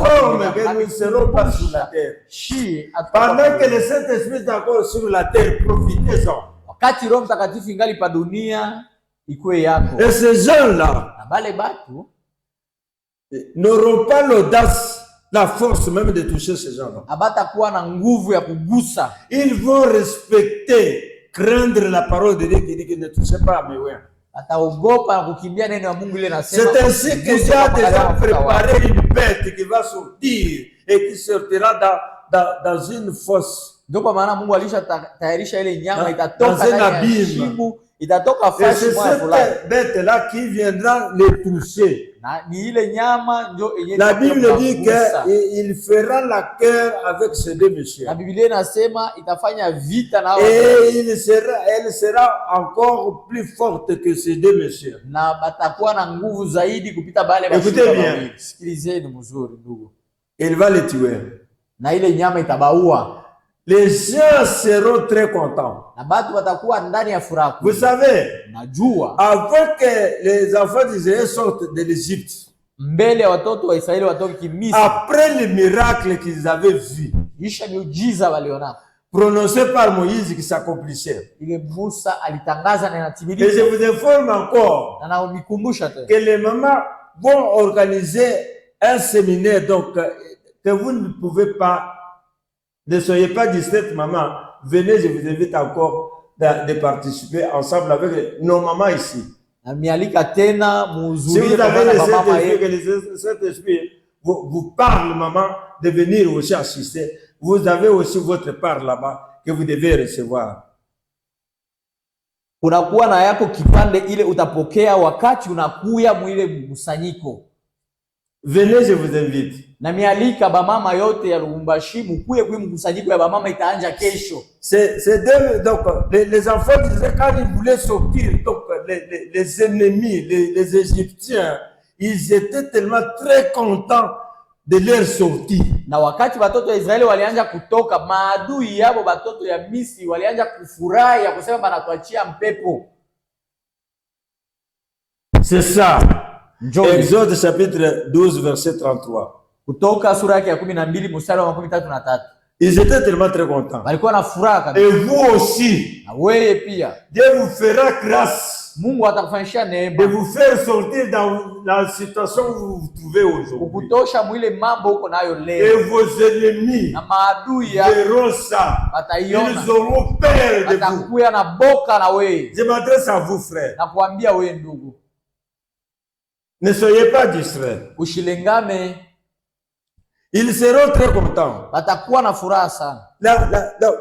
nous ne serons pas sur la terre. Shi pendant que le Saint-Esprit est encore sur la terre, profitez-en. Wakati Roho Mtakatifu ingali pa dunia ikuwe yako. Et ces gens-là, na bale batu n'auront pas l'audace, la force même de toucher ces gens-là. Abatakuwa na nguvu ya kugusa. Ils vont respecter, craindre la parole de Dieu qui dit qu'il ne touchez pas à mes oins. Ataogopa na kukimbia neno ya Mungu ile nasema. C'est ainsi que Dieu a déjà préparé une bête qui va sortir et qui sortira dans une fosse. Ndio kwa maana Mungu alishatayarisha ile nyama itatoka Dans un ndani ya abîme. shimo, itatoka Et fashi c'est moja fulani. cette bête-là qui viendra les toucher. Na ni ile nyama ndio yenyewe. La Bible dit qu'il fera la guerre avec ces deux messieurs. Na Biblia inasema itafanya vita na hao. Et elle sera encore plus forte que ces deux messieurs. Na batakuwa na nguvu zaidi kupita bale bashuka wawili. Sikilizeni mzuri ndugu. Il va les tuer. Na ile nyama itabaua. Les gens seront très contents. Na batu watakuwa ndani ya furaha. Vous savez, najua avant que les enfants d'Israël sortent de l'Égypte, mbele ya watoto wa Israeli watoke Kimisri, après le miracle qu'ils avaient vu, kisha miujiza waliona prononcé par Moïse qui s'accomplissait. Ile Musa alitangaza na Et inatimilika. je vous informe encore Na naonikumbusha tena que les mamans vont organiser un séminaire, donc que vous ne pouvez pas, ne soyez pas distraite maman, venez, je vous invite encore de participer ensemble avec nos mamans ici. Na mialika tena Si muhudhurie vous avez pamoja le na mama Saint-Esprit, yetu. que le Saint-Esprit vous parle maman de venir aussi assister, vous avez aussi votre part là-bas que vous devez recevoir. Unakuwa na yako kipande ile utapokea wakati unakuya mwile mkusanyiko. Venez, je vous invite. Na mialika bamama yote ya Lubumbashi mukuye kwa mkusanyiko ya bamama itaanja kesho. C'est donc les enfants disaient quand ils voulaient sortir, donc les ennemis, les Égyptiens, ils étaient tellement très contents de leur sortie. Na wakati watoto wa Israeli walianja kutoka, maadui yabo watoto ya Misri walianja kufurahi ya kusema banatuachia mpepo. C'est ça. Exode chapitre 12 verset 33. Kutoka sura yake ya 12 mstari wa 33. Ils étaient tellement très contents. Walikuwa na furaha kabisa. Et vous aussi. Na wewe pia. Dieu vous fera grâce. Mungu atakufanyisha neema. De vous faire sortir dans la situation où vous vous trouvez aujourd'hui. Kukutosha mwile mambo uko nayo leo. Et vos ennemis na maadui verront ça. Bataiona. Ils auront peur de vous. Batakuya na boka na wewe. Je m'adresse à vous frères. Na kuambia wewe ndugu. Ne soyez pas distraits. Ushilengame. Ils seront très contents. Batakuwa na furaha sana.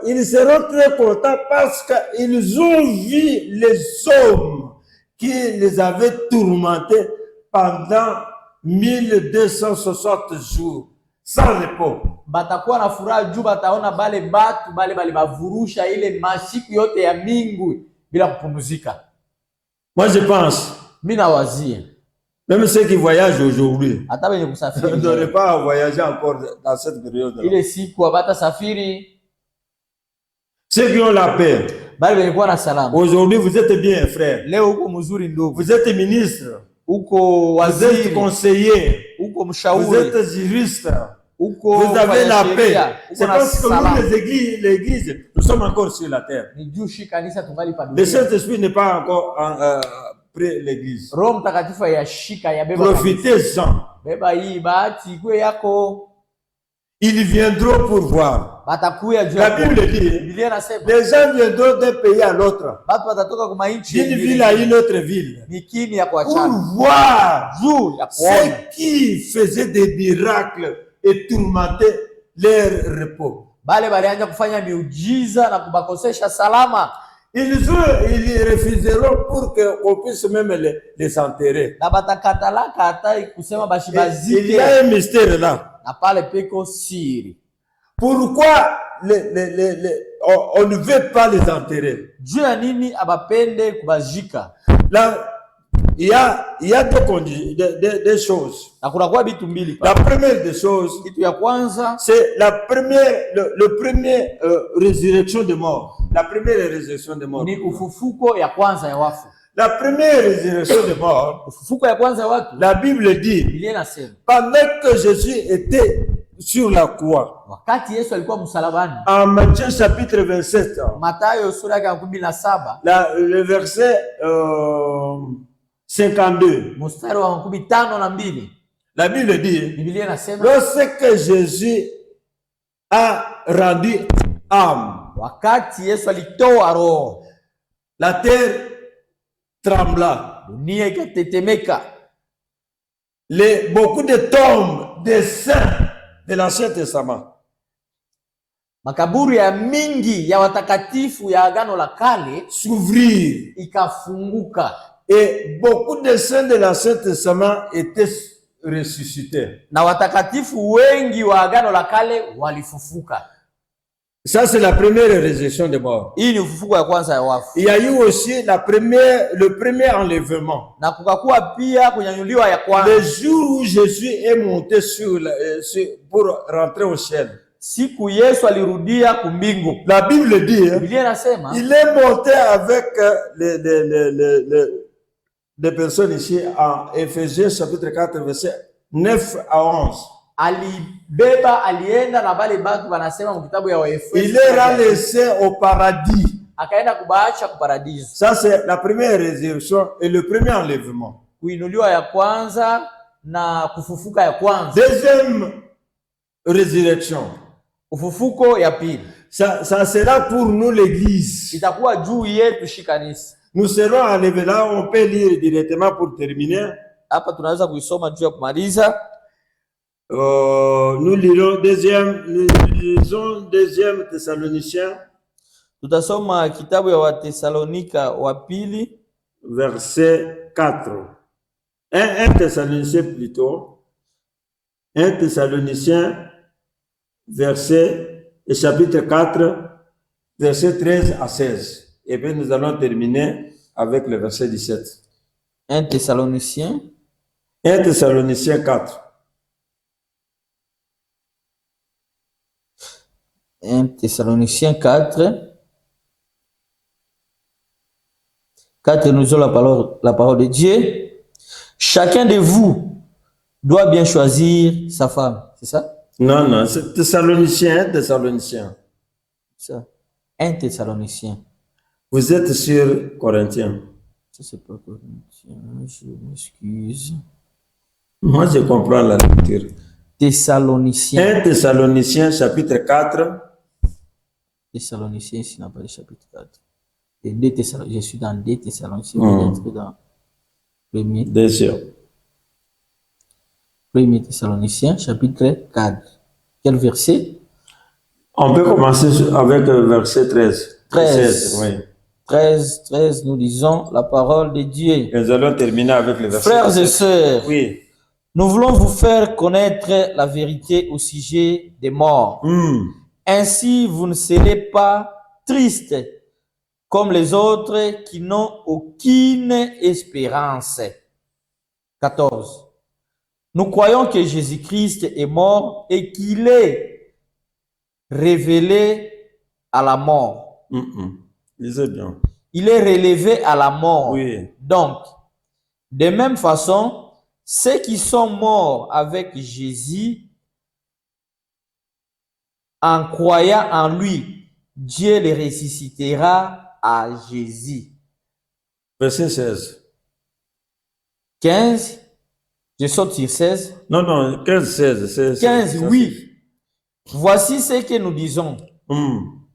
Ils seront très contents parce qu'ils ont vu les hommes qui les avaient tourmentés pendant 1260 jours sans repos. Batakuwa na furaha juu bataona bale batu bale bavurusha ile masiku yote ya mingu bila kupumzika. Moi je pense. Mimi nawazia. Même ceux qui voyagent aujourd'hui ne n'auraient pas à voyager encore dans cette période. Ile siku abata safiri. Ceux qui ont la paix. Aujourd'hui, vous êtes bien, frère. Vous êtes ministre. Vous êtes conseiller. Vous êtes juriste. Vous avez la paix. C'est parce que nous, l'église, nous sommes encore sur la terre. Le Saint-Esprit n'est pas encore près l'église. Profitez-en. Ils viendront pour voir. La Bible dit, les gens viendront d'un pays à l'autre, d'une ville à une autre ville, pour voir ceux qui faisaient des miracles et tourmentaient leur repos. Ils refuseront pour qu'on puisse même les enterrer. Il y a un mystère là. Pourquoi on ne veut pas les enterrer? Là, il y a deux choses. La première des choses, c'est le premier résurrection de mort. La première résurrection de mort. La première résurrection de mort, la Bible dit, pendant que Jésus était sur la croix, en Matthieu chapitre 27, le verset 52, la Bible dit, lorsque Jésus a rendu âme, la terre trembla. Beaucoup de tombes des saints de l'Ancien Testament makaburi ya mingi ya watakatifu ya Agano la Kale s'ouvrir. Ikafunguka. Et beaucoup de saints de l'Ancien Testament étaient ressuscités. Na watakatifu wengi wa Agano la Kale walifufuka. Ça, c'est la première résurrection des morts. Hii ni ufufuko ya kwanza ya wafu. Il y a eu aussi le premier enlèvement. Na kukakuwa pia kunyanyuliwa ya kwanza. Le jour où Jésus est monté pour rentrer au ciel. Siku Yesu alirudia kumbingu. La Bible dit, Biblia inasema, il est monté avec les personnes ici en Éphésiens chapitre 4 verset 9 à 11. Alienda na bale batu wanasema mu kitabu ya Waefeso. Il est laissé au paradis. Akaenda kubaacha ku paradiso. Ça c'est la première résurrection et le premier enlèvement. Kuinuliwa ya kwanza na kufufuka ya kwanza. Deuxième résurrection. Ufufuko ya pili. Ça sera pour nous l'église. Itakuwa juu yetu shikanisa. Nous serons enlevés là, on peut lire directement pour terminer. Hapa tunaweza kuisoma juu ya kumaliza. Nous lisons deuxième Thessaloniciens. Tutasoma kitabu ya Wathesalonika wa pili verset 4. 1 Thessaloniciens plutôt. 1 Thessaloniciens chapitre 4 verset 13 à 16. Et puis nous allons terminer avec le verset 17. 1 Thessaloniciens 4. 1 Thessaloniciens 4. 4, nous avons la parole de Dieu. Chacun de vous doit bien choisir sa femme. C'est ça? Non, c'est Thessaloniciens. Ça. 1 Thessaloniciens. Vous êtes sur Corinthiens. Ça, c'est pas Corinthiens. Je m'excuse. Moi, je comprends la lecture. Thessaloniciens. 1 Thessaloniciens, chapitre 4. Thessaloniciens, ici, n'a pas le chapitre 4. Et 2 Thessaloniciens. Je suis dans 2 Thessaloniciens. Dans premier. Deuxième. 1 Thessaloniciens, chapitre 4. Quel verset? On peut commencer avec verset 13. 13. Oui. 13, nous lisons la parole de Dieu. Nous allons terminer avec le verset. Frères et sœurs, oui. Nous voulons vous faire connaître la vérité au sujet des morts. Ainsi, vous ne serez pas tristes comme les autres qui n'ont aucune espérance. 14. Nous croyons que Jésus-Christ est mort et qu'il est révélé à la mort. Lisez bien. Il est relevé à la mort. Oui. Donc, de même façon, ceux qui sont morts avec Jésus, en croyant en lui, Dieu les ressuscitera à Jésus. Verset 16. 15. Je saute sur 16. Non, 15, 16. 15, oui. Voici ce que nous disons.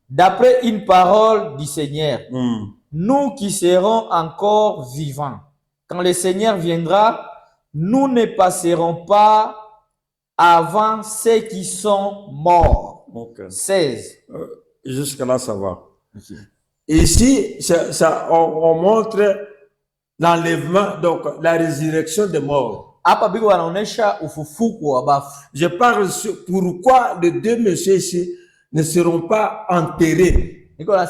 D'après une parole du Seigneur, nous qui serons encore vivants, quand le Seigneur viendra, nous ne passerons pas avant ceux qui sont morts. Okay. 16. Jusqu'à là, ça va. Okay. Ici, on montre l'enlèvement, donc la résurrection des morts. Je parle sur pourquoi les deux messieurs ici ne seront pas enterrés. Il y a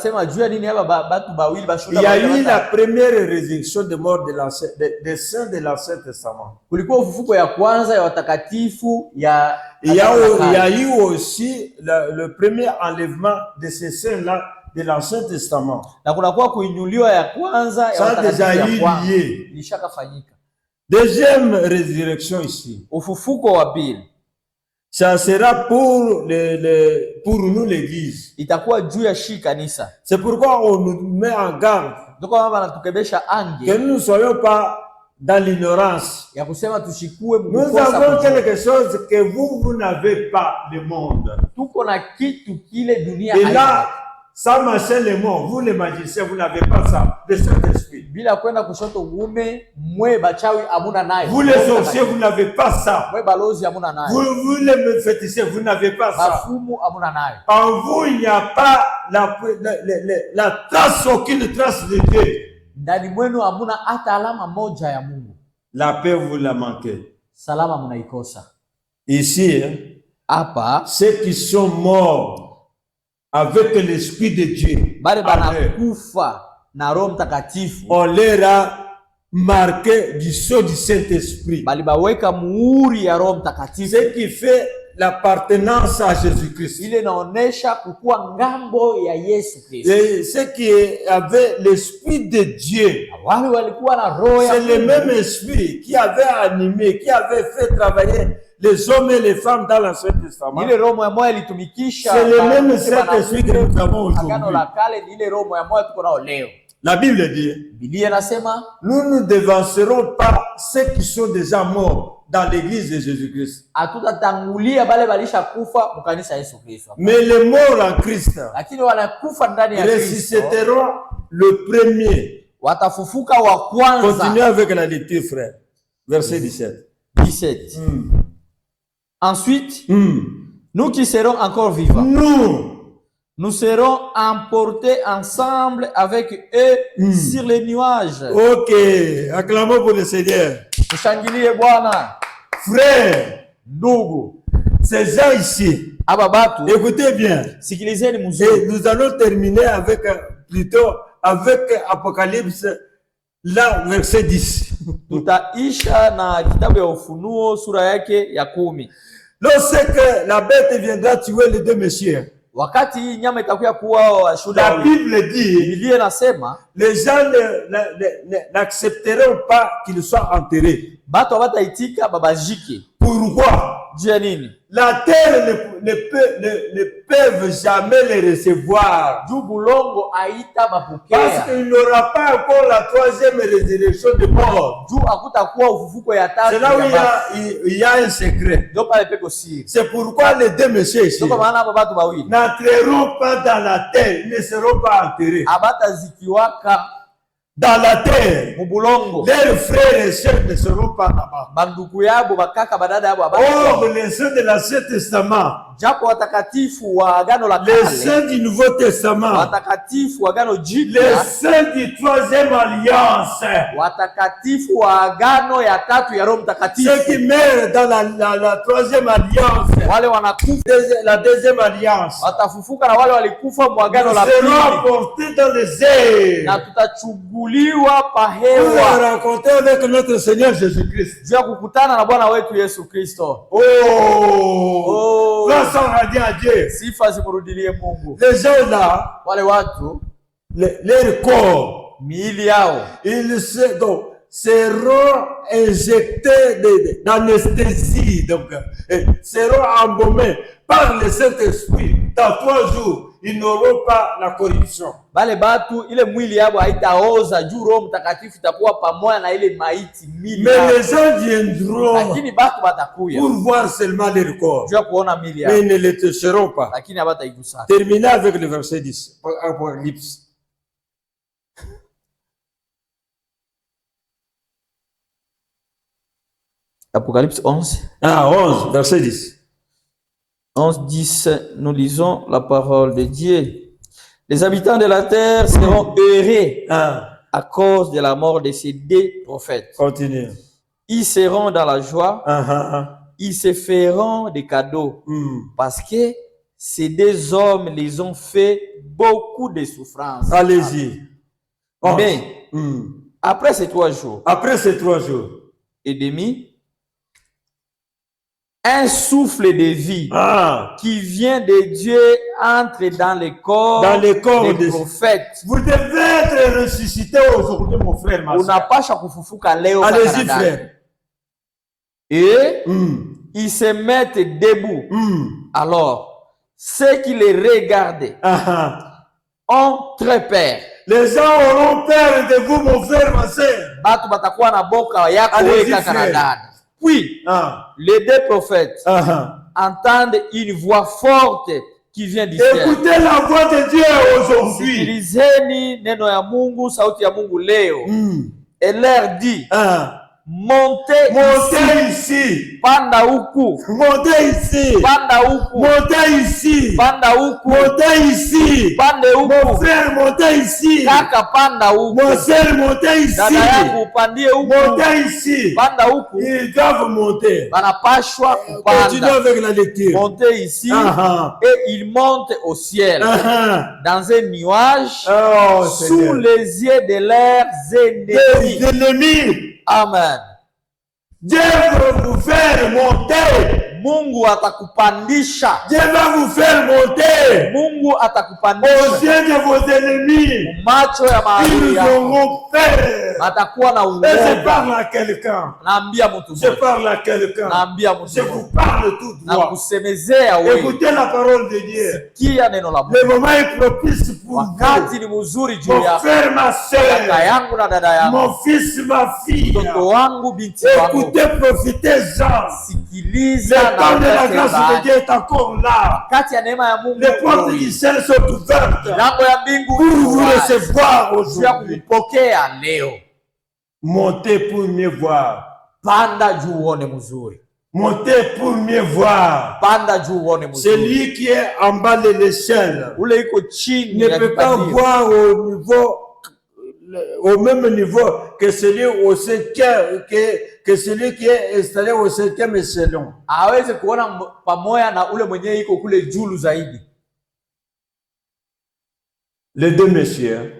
eu la première résurrection des morts des saints de l'Ancien Testament. Il y a eu aussi le premier enlèvement de ces saints-là de l'Ancien Testament. Ça a déjà eu lieu. Deuxième résurrection ici. Ça sera pour nous l'église. C'est pourquoi on nous met en garde. Que nous ne soyons pas dans l'ignorance. Nous avons quelque chose que vous n'avez pas, le monde. Et là, ça marche le monde. Vous les magiciens, vous n'avez pas ça. Le Saint-Esprit. Bila kwenda kushoto gume, mwe bachawi amuna nayo. Vous les sorciers, vous n'avez pas ça. Mwe balozi amuna nayo. Vous les féticheurs, vous n'avez pas ça. Bafumu amuna nayo. En vous, il n'y a pas la trace, aucune trace de Dieu. Ndani mwenu amuna hata alama moja ya Mungu. La paix, vous la manquez. Salama mnaikosa. Ici, hapa ceux qui sont morts avec l'esprit de Dieu, on leur a marqué du sceau du Saint-Esprit. Ce qui fait l'appartenance à Jésus-Christ. Et ceux qui avaient l'esprit de Dieu, c'est le même esprit qui avait animé, qui avait fait travailler les hommes et les femmes dans l'Ancien Testament. C'est le même Saint-Esprit que nous avons aujourd'hui. La Bible dit, nous ne devancerons pas ceux qui sont déjà morts dans l'église de Jésus-Christ. Mais les morts en Christ ressusciteront le premier. Continuez avec la lecture, frère. Verset 17. Ensuite, nous qui serons encore vivants, nous serons emportés ensemble avec eux sur les nuages. Ok, acclamons pour le Seigneur. Frère, ces gens ici, écoutez bien. Et nous allons terminer avec Apocalypse, là, verset 10. Lorsque la bête viendra tuer les deux messieurs, la Bible dit, les gens n'accepteront pas qu'ils soient enterrés. Pourquoi? La terre ne peut jamais les recevoir. Parce qu'il n'aura pas encore la troisième résurrection de mort. C'est là où il y a un secret. C'est pourquoi les deux messieurs ici n'entreront pas dans la terre. Ils ne seront pas enterrés dans la terre. Leurs frères et sœurs ne seront pas là-bas. Or, les saints de l'Ancien Testament, les saints du Nouveau Testament, les saints du troisième alliance, ceux qui meurent dans la troisième alliance, la deuxième alliance, seront apportés dans les airs pour rencontrer avec notre Seigneur Jésus-Christ. Grâce à Dieu. Les gens là, leur corps, ils seront injectés d'anesthésie, donc seront embaumés par le Saint-Esprit. Dans 3 jours, ils n'auront pas la corruption. Mais les gens viendront pour voir seulement leur corps, mais ils ne les toucheront pas. Terminez avec le verset 10. Apocalypse. Apocalypse 11. 11, verset 10. 11, 10, nous lisons la parole de Dieu. Les habitants de la terre seront heureux à cause de la mort de ces 2 prophètes. Continue. Ils seront dans la joie. Ils se feront des cadeaux parce que ces 2 hommes les ont fait beaucoup de souffrances. Allez-y. Mais après ces 3 jours. Et demi, un souffle de vie qui vient de Dieu entre dans le corps des prophètes. Vous devez être ressuscité aujourd'hui, mon frère, ma soeur. Allez-y, frère. Et ils se mettent debout. Alors, ceux qui les regardaient ont très peur. Les gens auront peur de vous, mon frère, ma soeur. Allez-y, frère. Puis, les 2 prophètes entendent une voix forte qui vient du ciel. Écoutez la voix de Dieu aujourd'hui. Sikilizeni neno ya Mungu, sauti ya Mungu leo. Et leur dit, montez ici. Panda huku. Montez ici. Panda huku. Montez ici. Panda huku. Montez ici. Pande huku. Mon frère, montez ici. Kaka, panda huku. Mon sœur, montez ici. Dada yangu, upandie huku. Montez ici. Panda huku. Ils doivent monter. Banapashwa kupanda. Continuez avec la lecture. Montez ici. Et ils montent au ciel. Dans un nuage. Sous les yeux de leurs ennemis. Amen. Dieu va vous faire monter. Mungu atakupandisha. Dieu va vous faire monter. Mungu atakupandisha. Aux yeux de vos ennemis. Macho ya maadui yako. Ils auront peur. Atakuwa na uoga. Je parle à quelqu'un. Naambia mtu. Je parle à quelqu'un. Naambia mtu. Je vous parle tout droit. Nakusemezea wewe. Écoutez la parole de Dieu. Sikia neno la Mungu. Le moment est propice pour wakati ni mzuri juu mon yako. frère, ma sœur. Kaka yangu na dada yangu. Mon fils, ma fille. Mtoto wangu, binti wangu. Écoutez, profitez-en. Sikiliza le temps de la grâce de Dieu est encore là. Wakati ya neema ya Mungu. Les portes du ciel sont ouvertes. Milango ya mbingu pour vous recevoir aujourd'hui. Kupokea leo. Montez pour mieux voir. Panda juu uone mzuri. Montez pour mieux voir. Panda juu uone mzuri. Celui qui est en bas de l'échelle ule iko chini ne peut pas voir au même niveau que celui au cinquième, que celui qui est installé au cinquième échelon. Hawezi kuona pamoja na ule mwenyewe iko kule juu zaidi. Les deux messieurs.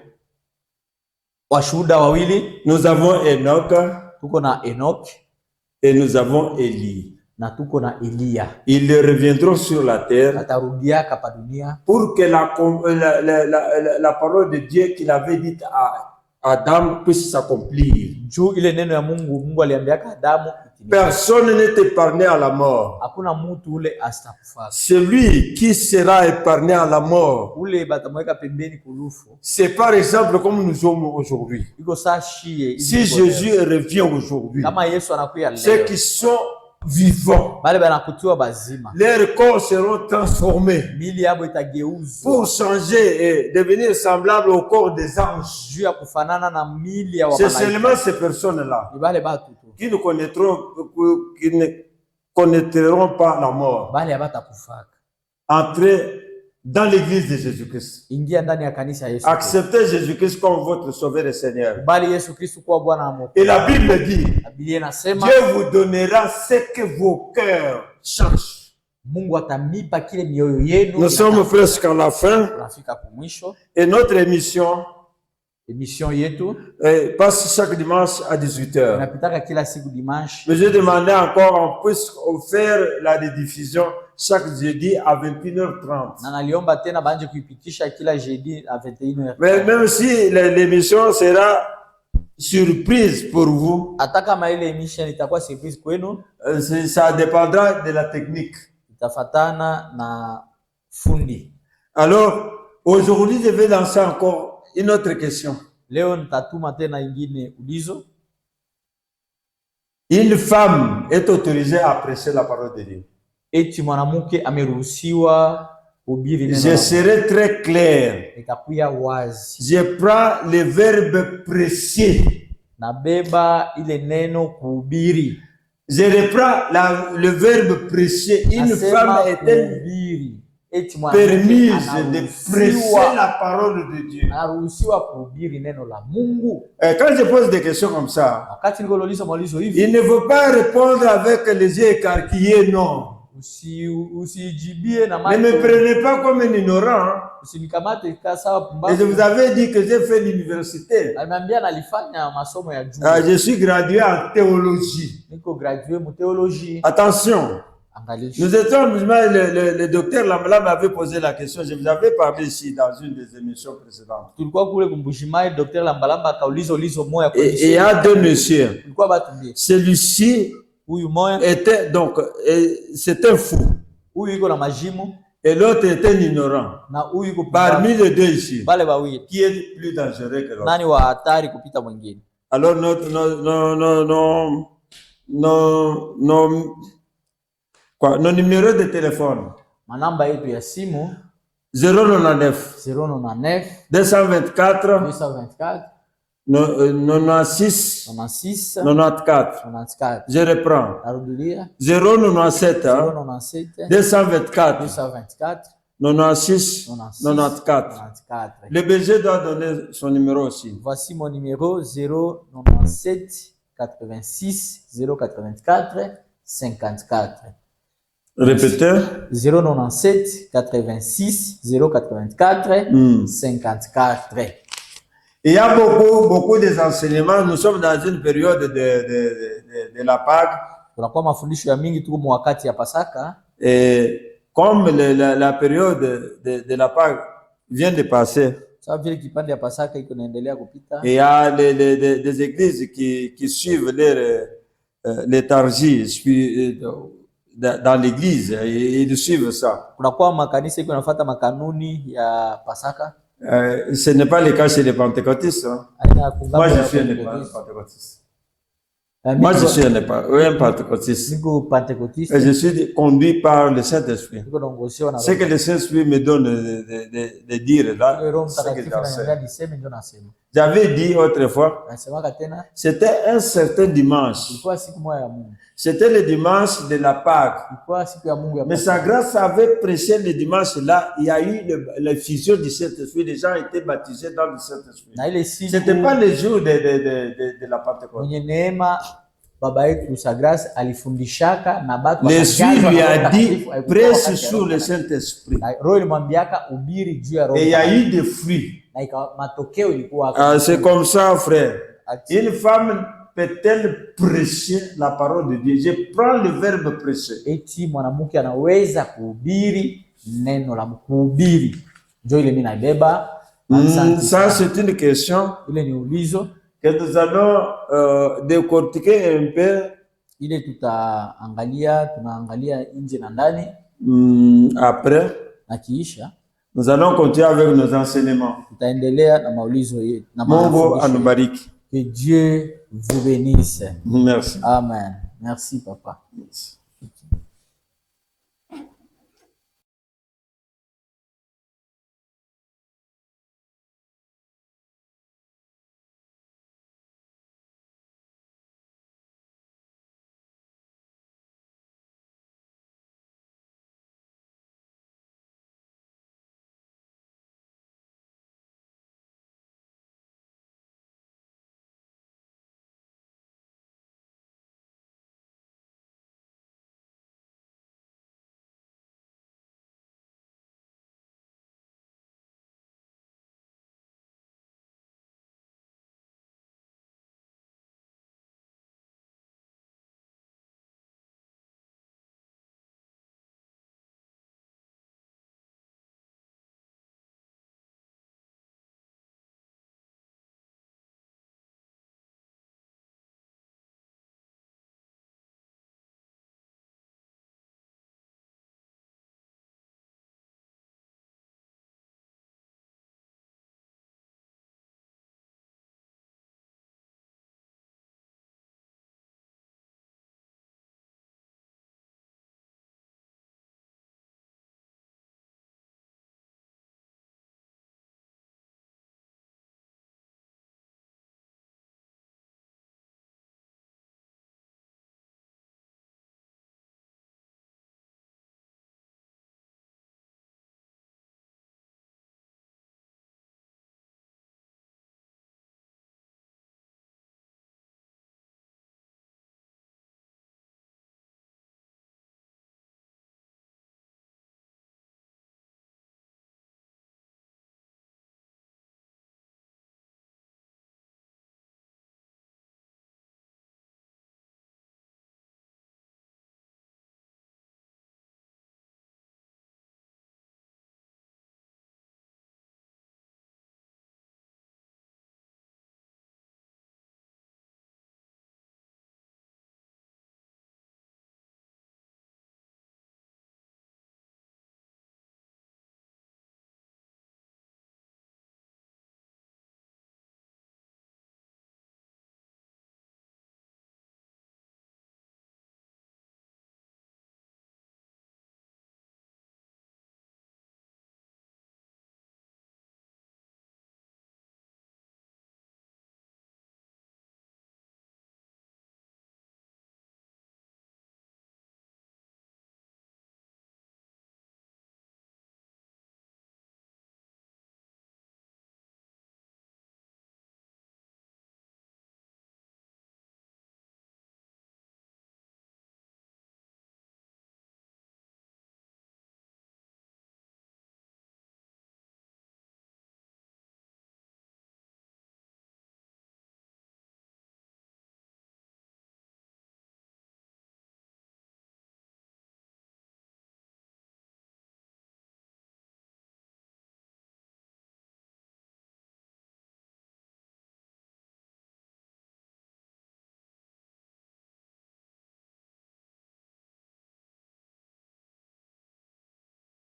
Washuhuda wawili. Nous avons Enoch. Tuko na Enoch. Et nous avons Élie. Na tuko na Elia. Ils reviendront sur la terre. Atarudia kapa dunia. Pour que la parole de Dieu qu'il avait dite à Adam puisse s'accomplir. Juu ile neno ya Mungu, Mungu aliambiaka Adamu. Personne n'est épargné à la mort. Hakuna mtu ule astakufa. Celui qui sera épargné à la mort, ule batamweka pembeni kulufu. C'est par exemple comme nous sommes aujourd'hui. Iko saa shie. Si Jésus revient aujourd'hui, kama Yesu anakuja leo, ceux qui sont vivants, bale banakutiwa bazima, leurs corps seront transformés mili yabo itageuzwa pour changer et devenir semblable au corps des anges. Juu ya kufanana na mili ya C'est seulement ces personnes-là qui ne connaîtront pas la mort. Entrez dans l'église de Jésus-Christ. Acceptez Jésus-Christ comme votre sauveur et Seigneur. Et la Bible dit, Dieu vous donnera ce que vos cœurs cherchent. Nous sommes presque à la fin. Et notre émission passe chaque dimanche à 18h. Mais je demandais encore, on puisse faire la rediffusion chaque jeudi à 21h30. Mais même si l'émission sera surprise pour vous, ça dépendra de la technique. Alors, aujourd'hui, je vais lancer encore une autre question. Une femme est autorisée à prêcher la parole de Dieu. Je serai très clair. Je prends le verbe prêcher. Je reprends le verbe prêcher. Une femme est-elle permise de prêcher la parole de Dieu? Quand je pose des questions comme ça, il ne faut pas répondre avec les yeux écarquillés, non. Ne me prenez pas comme un ignorant. Et je vous avais dit que j'ai fait l'université. Je suis gradué en théologie. Attention. Nous étions musulmans, le docteur Lambala m'avait posé la question. Je vous avais parlé ici dans une des émissions précédentes. Et il y a deux messieurs. Celui-ci était donc, c'est un fou. Et l'autre était un ignorant. Parmi les deux ici, qui est plus dangereux que l'autre? Alors nos numéros de téléphone. manamba yetu ya simu 099 099 224 224 96 96 94. 94. Je reprends. Narudilia 097 097 224 224 96 94. 94. Le berger doit donner son numéro aussi. Voici mon numéro 097 86 084 54. Répétez. 097 86 084 54. Il y a beaucoup des enseignements. Nous sommes dans une période de la Pâque. Tunakuwa mafundisho ya mingi tuko wakati ya Pasaka. Et comme la période de la Pâque vient de passer, sababu vile kipande ya Pasaka iko naendelea kupita. Et il y a des églises qui suivent leur léthargie dans l'église. Ils suivent ça. Kunakuwa makanisa iko nafuata makanuni ya Pasaka. Ce n'est pas le cas chez les pentecôtistes. Hein. Moi, je suis un pentecôtiste. Moi, je suis un pentecôtiste. Et je suis conduit par le Saint-Esprit. Ce que le Saint-Esprit me donne de dire là, j'avais dit autrefois, c'était un certain dimanche. C'était le dimanche de la Pâque. Mais sa grâce avait prêché le dimanche là, il y a eu la fusion du Saint-Esprit, les gens étaient baptisés dans le Saint-Esprit. C'était pas le jour de la Pentecôte. L'Esprit lui a dit, prêche sur le Saint-Esprit. Et il y a eu des fruits. C'est comme ça, frère. Une femme peut-elle prêcher la parole de Dieu? Je prends le verbe prêcher. Eti mwanamke anaweza kuhubiri neno la kuhubiri. Ndio ile mimi naibeba. Ça c'est une question. Ile ni ulizo que nous allons décortiquer un peu. Ile tunaangalia nje na ndani. Après, na kiisha nous allons continuer avec nos enseignements. Tutaendelea na maulizo yetu na Mungu anubariki. Que Dieu vous bénisse. Merci. Amen. Merci, papa. Merci.